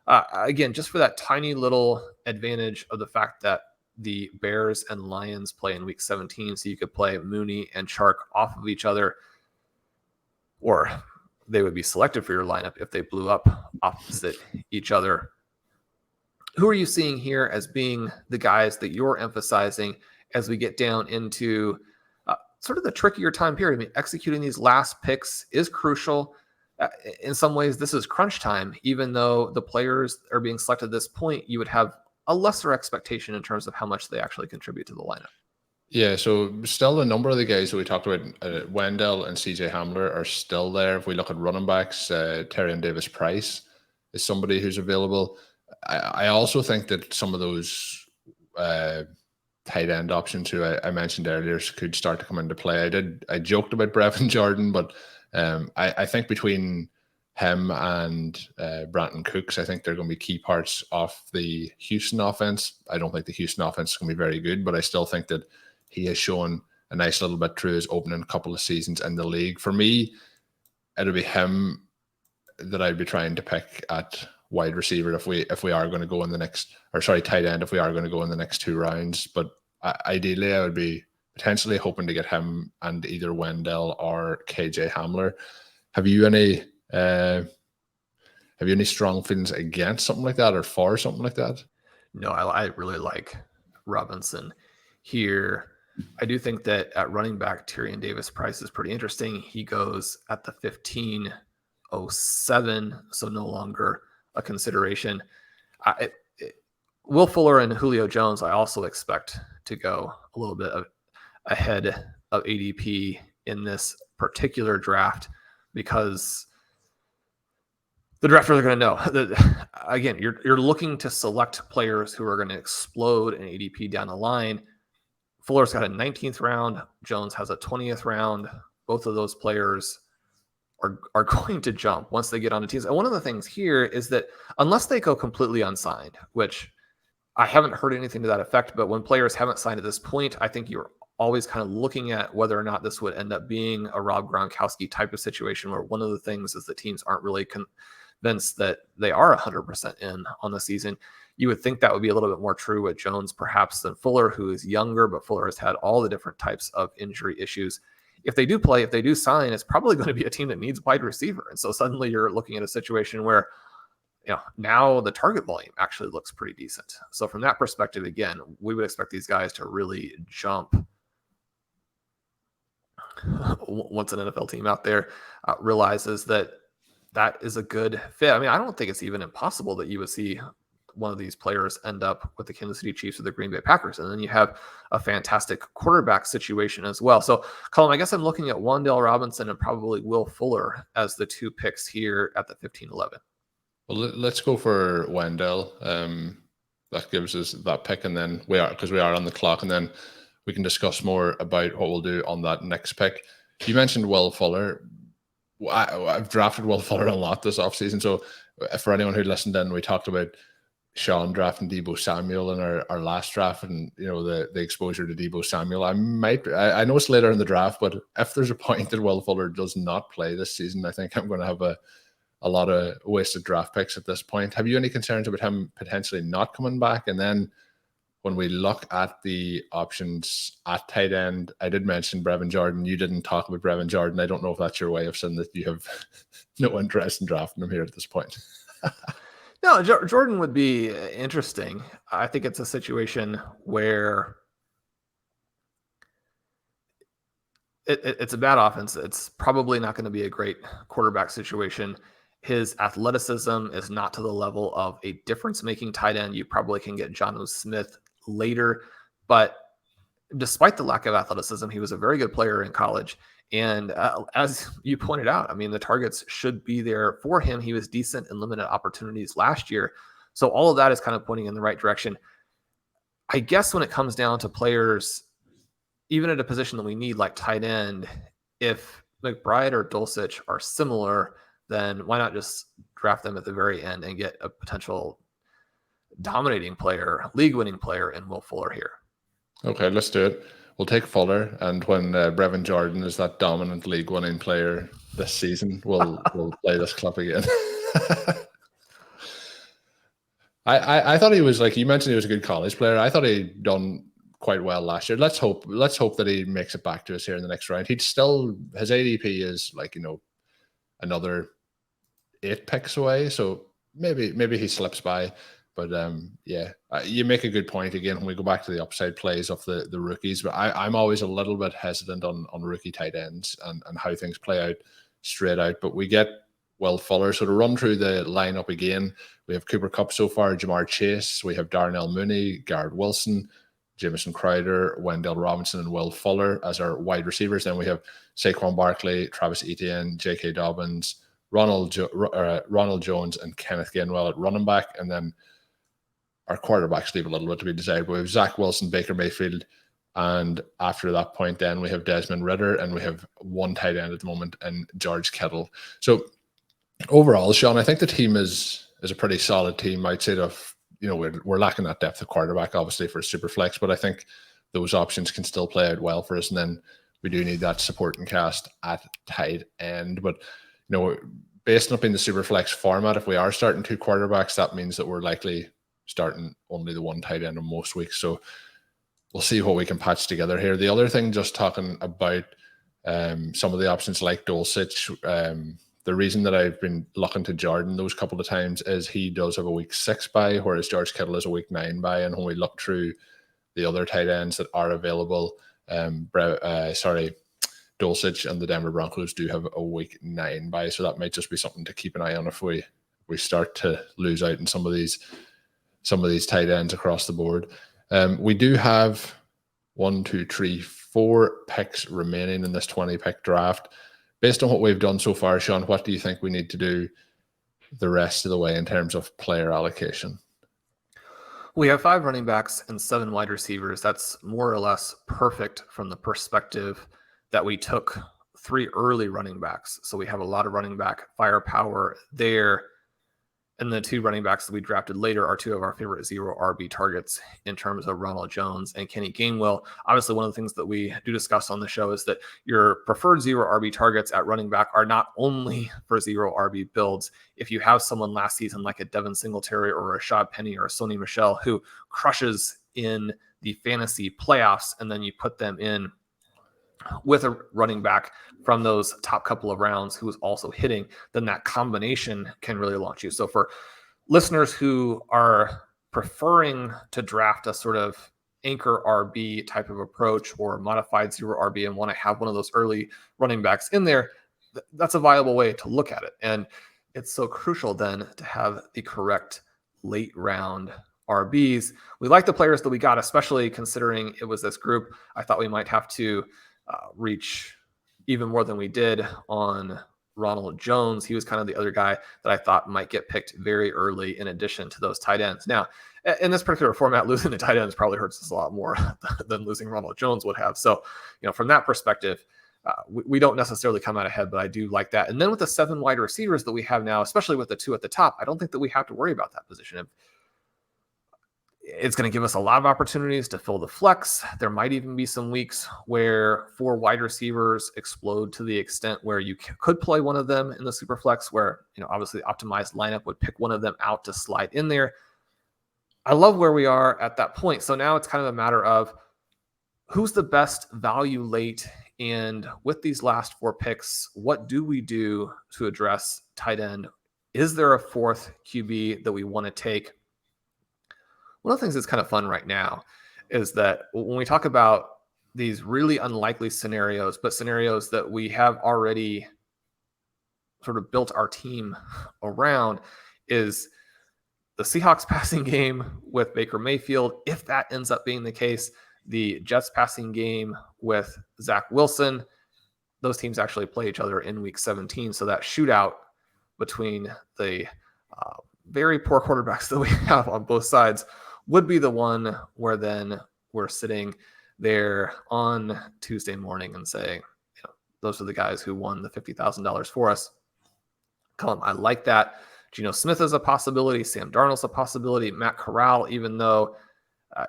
Again, just for that tiny little advantage of the fact that the Bears and Lions play in Week 17, so you could play Mooney and Chark off of each other, or they would be selected for your lineup if they blew up opposite each other. Who are you seeing here as being the guys that you're emphasizing as we get down into sort of the trickier time period? I mean, executing these last picks is crucial. In some ways, this is crunch time. Even though the players are being selected at this point, you would have a lesser expectation in terms of how much they actually contribute to the lineup. Yeah, so still a number of the guys that we talked about, Wendell and CJ Hamler, are still there. If we look at running backs, Tyrion Davis-Price is somebody who's available. I also think that some of those tight end options who I mentioned earlier could start to come into play. I joked about Brevin Jordan, but I think between him and Brandon Cooks, I think they're going to be key parts of the Houston offense. I don't think the Houston offense is going to be very good, but I still think that he has shown a nice little bit through his opening couple of seasons in the league. For me, it'll be him that I'd be trying to pick at wide receiver if we are going to go in the next, or sorry, tight end if we are going to go in the next 2 rounds. But ideally, I would be potentially hoping to get him and either Wendell or KJ Hamler. Have you any strong feelings against something like that or for something like that? No, I really like Robinson here. I do think that at running back, Tyrion Davis-Price is pretty interesting. He goes at the 15:07, so no longer a consideration. Will Fuller and Julio Jones, I also expect to go a little bit ahead of ADP in this particular draft, because the drafters are going to know that, again, you're looking to select players who are going to explode in ADP down the line. Fuller's got a 19th round. Jones has a 20th round. Both of those players are going to jump once they get on the teams. And one of the things here is that unless they go completely unsigned, which I haven't heard anything to that effect, but when players haven't signed at this point, I think you're always kind of looking at whether or not this would end up being a Rob Gronkowski type of situation, where one of the things is that teams aren't really convinced that they are 100% in on the season. You would think that would be a little bit more true with Jones perhaps than Fuller, who is younger, but Fuller has had all the different types of injury issues. If they do play, if they do sign, it's probably going to be a team that needs wide receiver. And so suddenly you're looking at a situation where, now the target volume actually looks pretty decent. So from that perspective, again, we would expect these guys to really jump once an NFL team out there realizes that is a good fit. I mean, I don't think it's even impossible that you would see one of these players end up with the Kansas City Chiefs or the Green Bay Packers. And then you have a fantastic quarterback situation as well. So, Colm, I guess I'm looking at Wan'Dale Robinson and probably Will Fuller as the 2 picks here at the 15-11. Well, let's go for Wendell. That gives us that pick, and then we are on the clock, and then we can discuss more about what we'll do on that next pick. You mentioned Will Fuller. I've drafted Will Fuller a lot this offseason, so for anyone who listened in, we talked about Shawn drafting Deebo Samuel in our last draft, and the exposure to Deebo Samuel. I know it's later in the draft, but if there's a point that Will Fuller does not play this season, I think I'm going to have a lot of wasted draft picks at this point. Have you any concerns about him potentially not coming back? And then when we look at the options at tight end, I did mention Brevin Jordan. You didn't talk about Brevin Jordan. I don't know if that's your way of saying that you have no interest in drafting him here at this point. No, Jordan would be interesting. I think it's a situation where it's a bad offense. It's probably not going to be a great quarterback situation. His athleticism is not to the level of a difference-making tight end. You probably can get Jonnu Smith later, but despite the lack of athleticism, he was a very good player in college. And as you pointed out, I mean, the targets should be there for him. He was decent in limited opportunities last year. So all of that is kind of pointing in the right direction. I guess when it comes down to players, even at a position that we need like tight end, if McBride or Dulcich are similar, then why not just draft them at the very end and get a potential dominating player, league-winning player in Will Fuller here? Okay, let's do it. We'll take Fuller, and when Brevin Jordan is that dominant league-winning player this season, we'll play this clip again. I thought he was, like you mentioned, he was a good college player. I thought he'd done quite well last year. Let's hope that he makes it back to us here in the next round. His ADP is another 8 picks away, so maybe he slips by. But you make a good point again when we go back to the upside plays of the rookies. But I'm always a little bit hesitant on rookie tight ends and how things play out straight out. But we get Will Fuller. So to run through the lineup again, we have Cooper Kupp so far, Jamar Chase, we have Darnell Mooney, Garrett Wilson, Jamison Crowder, Wan'Dale Robinson, and Will Fuller as our wide receivers. Then we have Saquon Barkley, Travis Etienne, J.K. Dobbins, Ronald Jones, and Kenneth Gainwell at running back. And then our quarterbacks leave a little bit to be desired. But we have Zach Wilson, Baker Mayfield, and after that point, then we have Desmond Ritter, and we have one tight end at the moment, and George Kittle. So overall, Shawn, I think the team is a pretty solid team. I'd say we're lacking that depth of quarterback, obviously, for Superflex, but I think those options can still play out well for us. And then we do need that supporting cast at tight end. But based on it being the Superflex format, if we are starting 2 quarterbacks, that means that we're likely starting only the one tight end in most weeks. So we'll see what we can patch together here. The other thing, just talking about some of the options like Dulcich, the reason that I've been looking to Jordan those couple of times is he does have a week 6 bye, whereas George Kittle is a week 9 bye. And when we look through the other tight ends that are available, Dulcich and the Denver Broncos do have a week 9 bye. So that might just be something to keep an eye on if we start to lose out in some of these tight ends across the board. We do have 4 picks remaining in this 20-pick draft. Based on what we've done so far, Shawn, what do you think we need to do the rest of the way in terms of player allocation? We have 5 running backs and 7 wide receivers. That's more or less perfect from the perspective that we took 3 early running backs. So we have a lot of running back firepower there. And the two running backs that we drafted later are two of our favorite 0 RB targets in terms of Ronald Jones and Kenny Gainwell. Obviously, one of the things that we do discuss on the show is that your preferred 0 RB targets at running back are not only for 0 RB builds. If you have someone last season like a Devin Singletary or a Rashad Penny or a Sony Michel who crushes in the fantasy playoffs, and then you put them in with a running back from those top couple of rounds who is also hitting, then that combination can really launch you. So for listeners who are preferring to draft a sort of anchor RB type of approach or modified 0 RB and want to have one of those early running backs in there, that's a viable way to look at it. And it's so crucial then to have the correct late round RBs. We like the players that we got, especially considering it was this group. I thought we might have to reach even more than we did on Ronald Jones. He was kind of the other guy that I thought might get picked very early in addition to those tight ends. Now, in this particular format, losing the tight ends probably hurts us a lot more than losing Ronald Jones would have. So, from that perspective, we don't necessarily come out ahead, but I do like that. And then with the 7 wide receivers that we have now, especially with the 2 at the top, I don't think that we have to worry about that position. It's going to give us a lot of opportunities to fill the flex. There might even be some weeks where 4 wide receivers explode to the extent where you could play one of them in the super flex, where, obviously the optimized lineup would pick one of them out to slide in there. I love where we are at that point. So now it's kind of a matter of who's the best value late. And with these last 4 picks, what do we do to address tight end? Is there a 4th QB that we want to take? One of the things that's kind of fun right now is that when we talk about these really unlikely scenarios, but scenarios that we have already sort of built our team around, is the Seahawks passing game with Baker Mayfield. If that ends up being the case, the Jets passing game with Zach Wilson, those teams actually play each other in week 17. So that shootout between the very poor quarterbacks that we have on both sides would be the one where then we're sitting there on Tuesday morning and saying, those are the guys who won the $50,000 for us. Colm, I like that. Geno Smith is a possibility. Sam Darnold's a possibility. Matt Corral, even though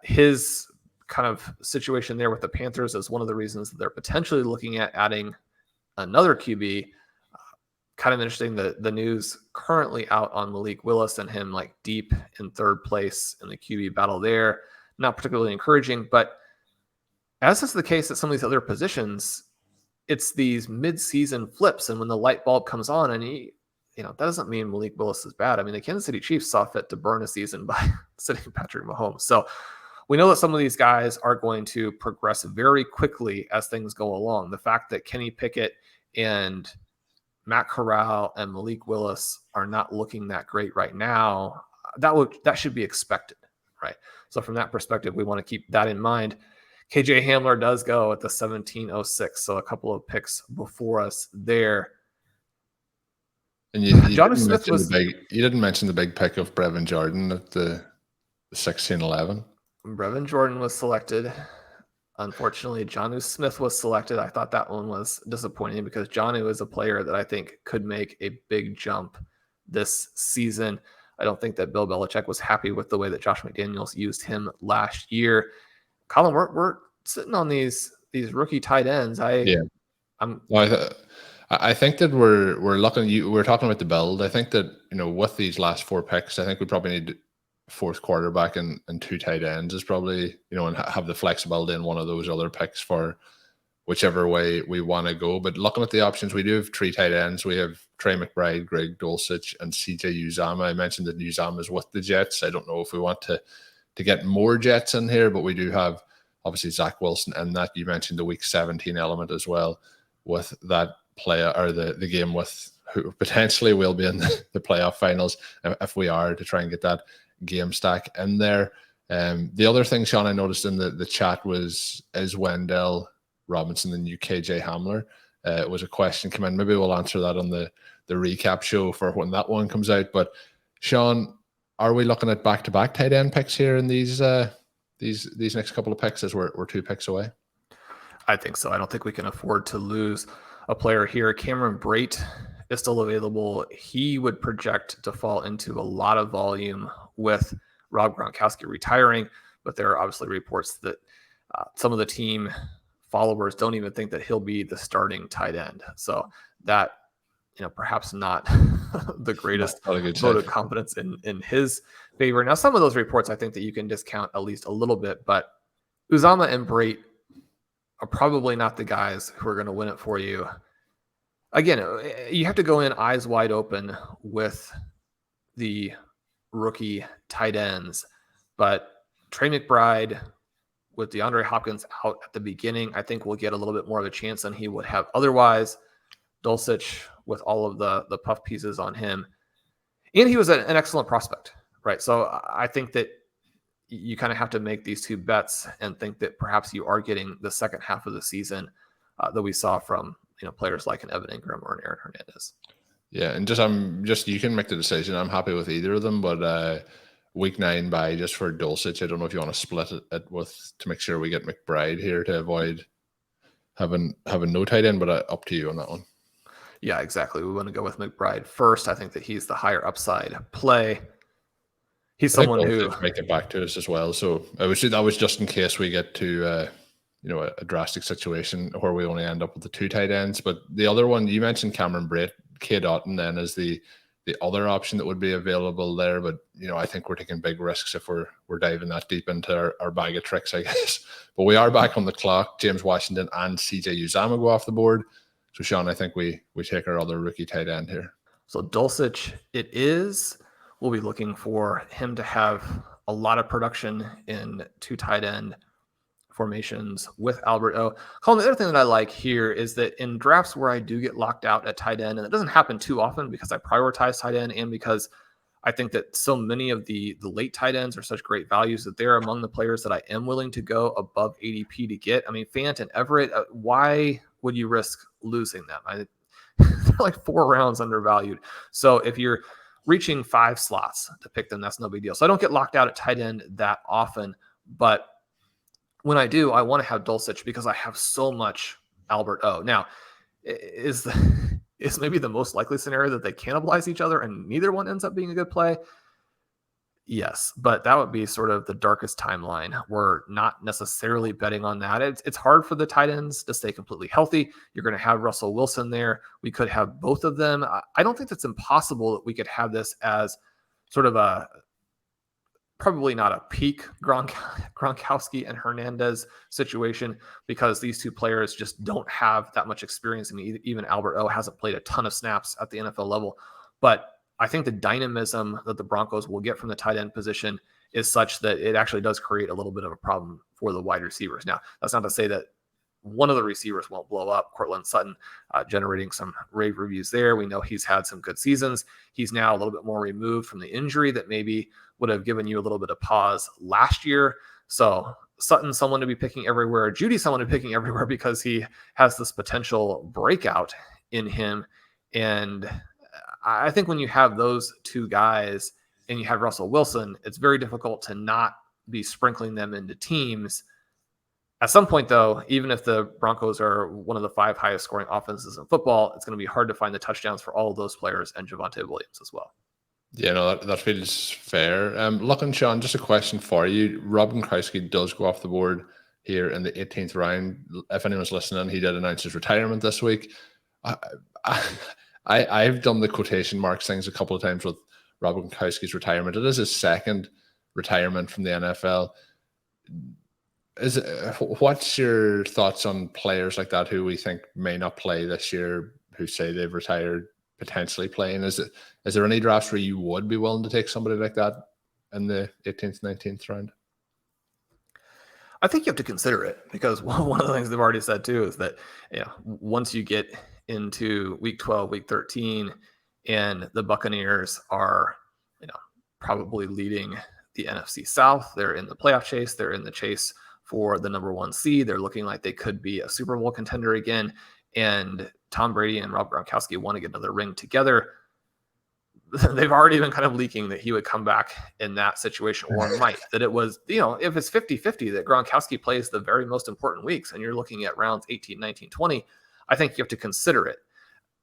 his kind of situation there with the Panthers is one of the reasons that they're potentially looking at adding another QB. Kind of interesting, the news currently out on Malik Willis and him like deep in 3rd place in the QB battle there. Not particularly encouraging, but as is the case at some of these other positions, it's these mid-season flips. And when the light bulb comes on, and that doesn't mean Malik Willis is bad. I mean, the Kansas City Chiefs saw fit to burn a season by sitting Patrick Mahomes. So we know that some of these guys are going to progress very quickly as things go along. The fact that Kenny Pickett and Matt Corral and Malik Willis are not looking that great right now, that should be expected, right? So from that perspective, we want to keep that in mind. KJ Hamler does go at the 1706, so a couple of picks before us there. And you didn't mention the big pick of Brevin Jordan at the 1611. Brevin Jordan was selected. Unfortunately, Jonnu Smith was selected. I thought that one was disappointing because Jonnu is a player that I think could make a big jump this season. I don't think that Bill Belichick was happy with the way that Josh McDaniels used him last year. Colin, we're sitting on these rookie tight ends. I think that we're looking. We're talking about the build. I think that with these last 4 picks, I think we probably need 4th quarterback and 2 tight ends is probably, and have the flexibility in one of those other picks for whichever way we want to go. But looking at the options, we do have 3 tight ends. We have Trey McBride, Greg Dulcich, and CJ Uzama. I mentioned that Uzama is with the Jets. I don't know if we want to get more Jets in here, but we do have obviously Zach Wilson in that. You mentioned the week 17 element as well with that player, or the game with who potentially will be in the playoff finals if we are to try and get that game stack in there. The other thing, Shawn, I noticed in the chat is Wendell Robinson the new KJ Hamler? It was a question come in. Maybe we'll answer that on the recap show for when that one comes out. But Shawn, are we looking at back-to-back tight end picks here in these next couple of picks as we're 2 picks away? I think so. I don't think we can afford to lose a player here. Cameron Breit is still available. He would project to fall into a lot of volume with Rob Gronkowski retiring, but there are obviously reports that some of the team followers don't even think that he'll be the starting tight end. So that, perhaps not the greatest vote of confidence in his favor. Now, some of those reports, I think that you can discount at least a little bit, but Uzomah and Breit are probably not the guys who are going to win it for you. Again, you have to go in eyes wide open with the rookie tight ends, but Trey McBride with DeAndre Hopkins out at the beginning, I think we'll get a little bit more of a chance than he would have otherwise. Dulcich with all of the puff pieces on him. And he was an excellent prospect, right? So I think that you kind of have to make these two bets and think that perhaps you are getting the second half of the season that we saw from players like an Evan Ingram or an Aaron Hernandez. Yeah, and you can make the decision. I'm happy with either of them, but week 9 bye just for Dulcich. I don't know if you want to split it to make sure we get McBride here to avoid having no tight end, but up to you on that one. Yeah, exactly. We want to go with McBride first. I think that he's the higher upside play. He's someone who make it back to us as well. So that was just in case we get to a drastic situation where we only end up with the 2 tight ends. But the other one you mentioned, Cameron Breit, K. Dotton then is the other option that would be available there. But I think we're taking big risks if we're diving that deep into our bag of tricks, I guess. But we are back on the clock. James Washington and CJ Uzomah go off the board. So, Shawn, I think we take our other rookie tight end here. So, Dulcich it is. We'll be looking for him to have a lot of production in 2 tight end formations with Albert O. Colm, the other thing that I like here is that in drafts where I do get locked out at tight end, and it doesn't happen too often because I prioritize tight end and because I think that so many of the late tight ends are such great values that they're among the players that I am willing to go above ADP to get. I mean, Fant and Everett, why would you risk losing them? They're like 4 rounds undervalued. So if you're reaching 5 slots to pick them, that's no big deal. So I don't get locked out at tight end that often, but when I do, I want to have Dulcich because I have so much Albert O. Now, is maybe the most likely scenario that they cannibalize each other and neither one ends up being a good play? Yes, but that would be sort of the darkest timeline. We're not necessarily betting on that. It's hard for the tight ends to stay completely healthy. You're going to have Russell Wilson there. We could have both of them. I don't think it's impossible that we could have this as sort of probably not a peak Gronkowski and Hernandez situation because these 2 players just don't have that much experience. I mean, even Albert O hasn't played a ton of snaps at the NFL level, but I think the dynamism that the Broncos will get from the tight end position is such that it actually does create a little bit of a problem for the wide receivers. Now, that's not to say that one of the receivers won't blow up. Cortland Sutton generating some rave reviews there. We know he's had some good seasons. He's now a little bit more removed from the injury that maybe would have given you a little bit of pause last year. So Sutton, someone to be picking everywhere. Judy, someone to be picking everywhere because he has this potential breakout in him. And I think when you have those 2 guys and you have Russell Wilson, it's very difficult to not be sprinkling them into teams. At some point, though, even if the Broncos are one of the 5 highest scoring offenses in football, it's going to be hard to find the touchdowns for all of those players and Javonte Williams as well. Yeah, no, that feels fair. Looking, Shawn, just a question for you. Rob Gronkowski does go off the board here in the 18th round. If anyone's listening, he did announce his retirement this week. I've done the quotation marks things a couple of times with Rob Gronkowski's retirement. It is his 2nd retirement from the NFL. What's your thoughts on players like that who we think may not play this year, who say they've retired, potentially playing? Is there any drafts where you would be willing to take somebody like that in the 18th, 19th round? I think you have to consider it because one of the things they've already said too is that once you get into week 12, week 13, and the Buccaneers are probably leading the NFC South, they're in the playoff chase, they're in the chase for the number 1 seed. They're looking like they could be a Super Bowl contender again. And Tom Brady and Rob Gronkowski want to get another ring together. They've already been kind of leaking that he would come back in that situation, or might. That it was, if it's 50-50 that Gronkowski plays the very most important weeks and you're looking at rounds 18, 19, 20, I think you have to consider it.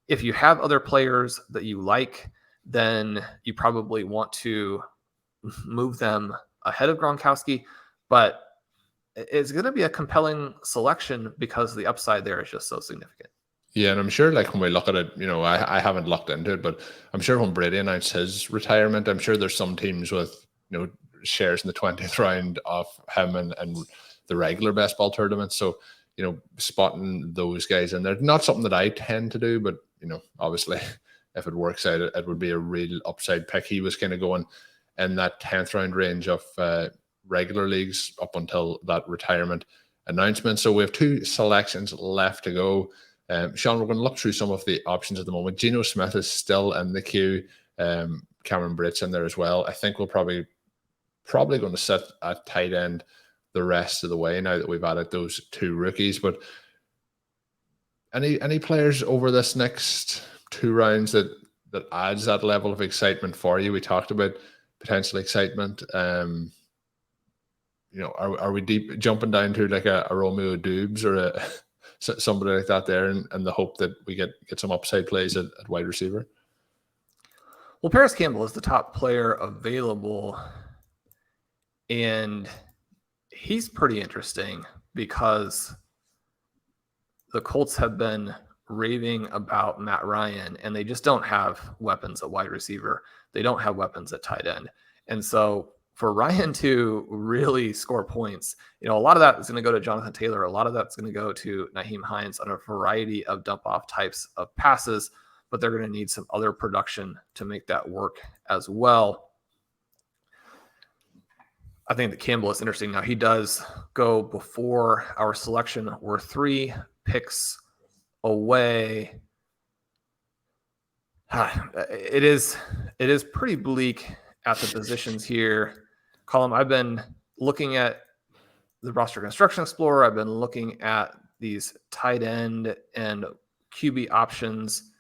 if you have other players that you like, then you probably want to move them ahead of Gronkowski. But it's going to be a compelling selection because the upside there is just so significant. Yeah, and I'm sure, like, when we look at it, I haven't looked into it, but I'm sure when Brady announced his retirement, I'm sure there's some teams with, shares in the 20th round of him and the regular best ball tournament. So, spotting those guys in there, not something that I tend to do, but, obviously, if it works out, it would be a real upside pick. He was kind of going in that 10th round range of regular leagues up until that retirement announcement. So we have 2 selections left to go. Shawn, we're going to look through some of the options at the moment. Geno Smith is still in the queue. Cameron Breit's in there as well. I think we'll probably going to sit at tight end the rest of the way now that we've added those 2 rookies. But any players over this next 2 rounds that adds that level of excitement for you? We talked about potential excitement. Are we jumping down to like a Romeo Dubes or somebody like that there, and the hope that we get some upside plays at wide receiver? Well, Paris Campbell is the top player available, and he's pretty interesting because the Colts have been raving about Matt Ryan, and they just don't have weapons at wide receiver. They don't have weapons at tight end. And so for Ryan to really score points, a lot of that is going to go to Jonathan Taylor. A lot of that's going to go to Nyheim Hines on a variety of dump-off types of passes, but they're going to need some other production to make that work as well. I think that Campbell is interesting. Now, he does go before our selection. We're 3 picks away. It is pretty bleak at the positions here. Colm, I've been looking at the roster construction explorer. I've been looking at these tight end and QB options.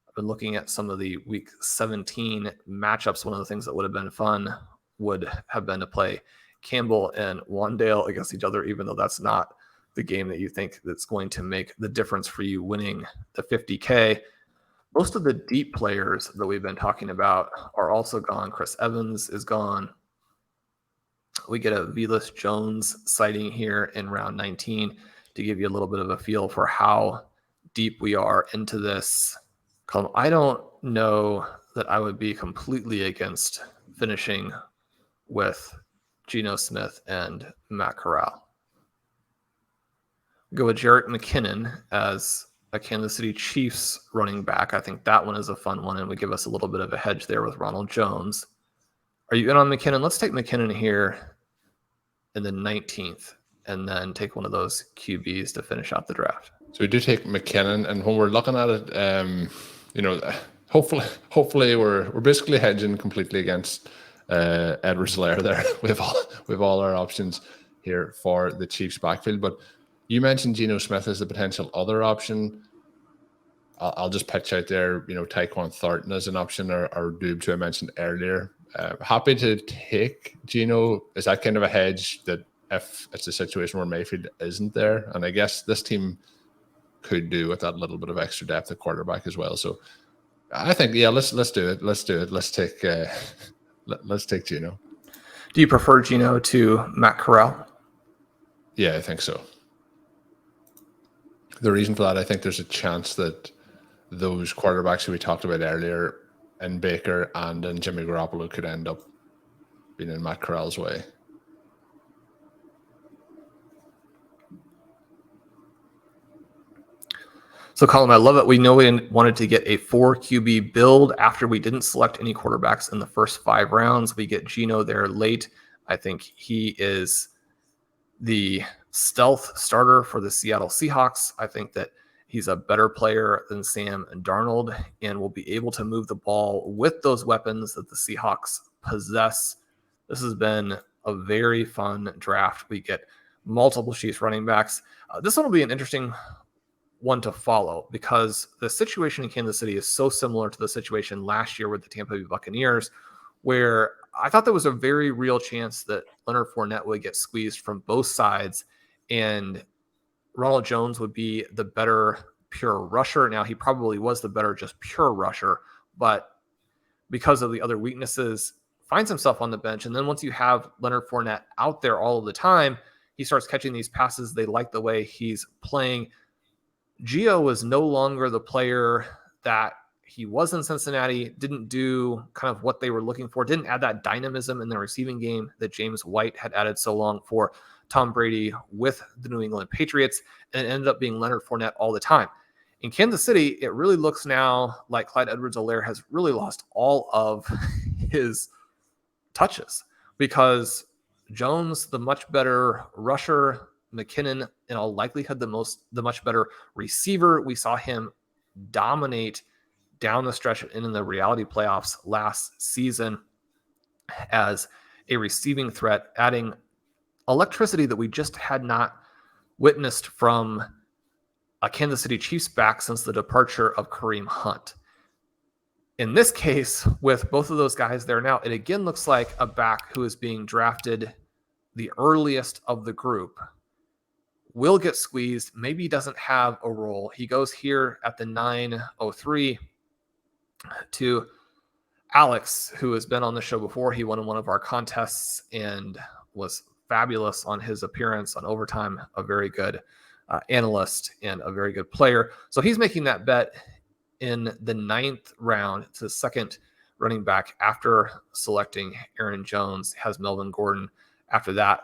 I've been looking at some of the week 17 matchups. One of the things that would have been fun would have been to play Campbell and Wandale against each other, even though that's not the game that you think that's going to make the difference for you winning the 50K. Most of the deep players that we've been talking about are also gone. Chris Evans is gone. We get a Velus Jones sighting here in round 19 to give you a little bit of a feel for how deep we are into this. I don't know that I would be completely against finishing with Geno Smith and Matt Corral. Go with Jerick McKinnon as a Kansas City Chiefs running back. I think that one is a fun one, and would give us a little bit of a hedge there with Ronald Jones. Are you in on McKinnon? Let's take McKinnon here in the 19th, and then take one of those QBs to finish out the draft. So we do take McKinnon, and when we're looking at it, hopefully we're basically hedging completely against Edwards-Helaire there. We have all our options here for the Chiefs backfield, but you mentioned Geno Smith as the potential other option. I'll just pitch out there, Tyquan Thornton as an option, or Dubes, who I mentioned earlier. Happy to take Geno. Is that kind of a hedge that if it's a situation where Mayfield isn't there? And I guess this team could do with that little bit of extra depth at quarterback as well. So I think, let's do it. Let's do it. Let's take Geno. Do you prefer Geno to Matt Corral? Yeah, I think so. The reason for that, I think there's a chance that those quarterbacks who we talked about earlier, in Baker and in Jimmy Garoppolo, could end up being in Matt Corral's way. So, Colm, I love it. We know we wanted to get a 4 QB build after we didn't select any quarterbacks in the first 5 rounds. We get Geno there late. I think he is the stealth starter for the Seattle Seahawks. I think that he's a better player than Sam Darnold and will be able to move the ball with those weapons that the Seahawks possess. This has been a very fun draft. We get multiple Chiefs running backs. This one will be an interesting one to follow because the situation in Kansas City is so similar to the situation last year with the Tampa Bay Buccaneers, where I thought there was a very real chance that Leonard Fournette would get squeezed from both sides and Ronald Jones would be the better pure rusher. Now, he probably was the better just pure rusher, but because of the other weaknesses, finds himself on the bench. And then once you have Leonard Fournette out there all of the time, he starts catching these passes. They like the way he's playing. Gio was no longer the player that he was in Cincinnati, didn't do kind of what they were looking for, didn't add that dynamism in the receiving game that James White had added so long for Tom Brady with the New England Patriots, and it ended up being Leonard Fournette all the time. In Kansas City, it really looks now like Clyde Edwards-Helaire has really lost all of his touches because Jones, the much better rusher, McKinnon, in all likelihood, the much better receiver. We saw him dominate down the stretch and in the reality playoffs last season as a receiving threat, adding electricity that we just had not witnessed from a Kansas City Chiefs back since the departure of Kareem Hunt. In this case, with both of those guys there now, it again looks like a back who is being drafted the earliest of the group will get squeezed. Maybe he doesn't have a role. He goes here at the 9:03 to Alex, who has been on the show before. He won in one of our contests and was fabulous on his appearance on Overtime, a very good analyst and a very good player. So he's making that bet in the 9th round. It's his second running back after selecting Aaron Jones, has Melvin Gordon after that.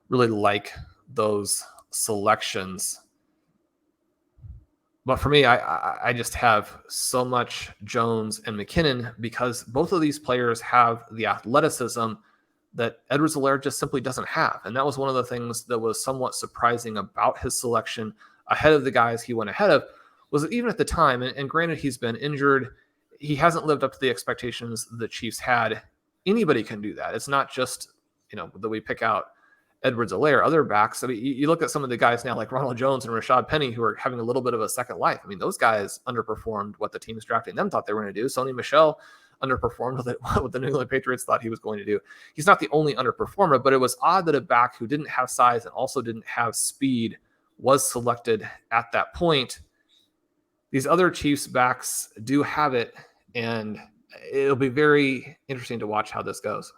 Really like those selections. But for me, I just have so much Jones and McKinnon because both of these players have the athleticism that Edwards-Helaire just simply doesn't have. And that was one of the things that was somewhat surprising about his selection ahead of the guys he went ahead of, was that even at the time, and granted he's been injured, he hasn't lived up to the expectations the Chiefs had. Anybody can do that. It's not just, that we pick out Edwards-Helaire, other backs. I mean, you look at some of the guys now like Ronald Jones and Rashad Penny who are having a little bit of a second life. I mean, those guys underperformed what the teams drafting them thought they were going to do. Sony Michel underperformed what the New England Patriots thought he was going to do. He's not the only underperformer, but it was odd that a back who didn't have size and also didn't have speed was selected at that point. These other Chiefs backs do have it, and it'll be very interesting to watch how this goes.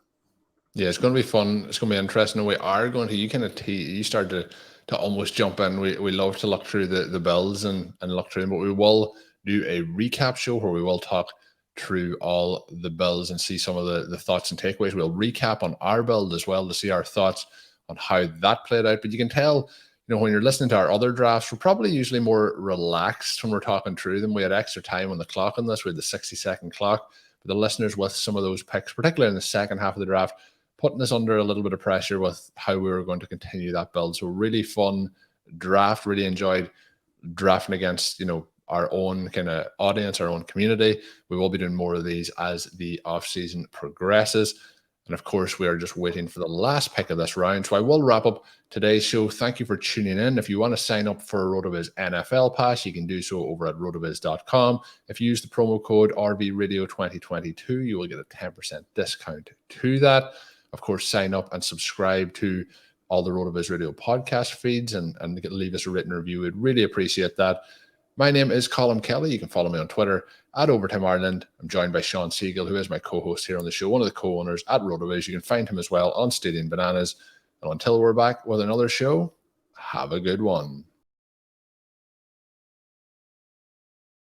Yeah, it's going to be fun. It's going to be interesting. We are going to, you start to almost jump in. We love to look through the bills and look through them, but we will do a recap show where we will talk through all the builds and see some of the thoughts and takeaways. We'll recap on our build as well to see our thoughts on how that played out. But you can tell, when you're listening to our other drafts, we're probably usually more relaxed when we're talking through them. We had extra time on the clock on this. We had the 60-second clock. But the listeners with some of those picks, particularly in the second half of the draft, putting us under a little bit of pressure with how we were going to continue that build. So really fun draft. Really enjoyed drafting against, our own kind of audience, our own community. We will be doing more of these as the offseason progresses. And of course, we are just waiting for the last pick of this round. So I will wrap up today's show. Thank you for tuning in. If you want to sign up for a RotoViz NFL Pass, you can do so over at rotoviz.com. If you use the promo code RVRadio2022, you will get a 10% discount to that. Of course, sign up and subscribe to all the RotoViz Radio podcast feeds and leave us a written review. We'd really appreciate that. My name is Colm Kelly. You can follow me on Twitter at Overtime Ireland. I'm joined by Shawn Siegele, who is my co-host here on the show, one of the co-owners at RotoViz. You can find him as well on Stadium Bananas. And until we're back with another show, have a good one.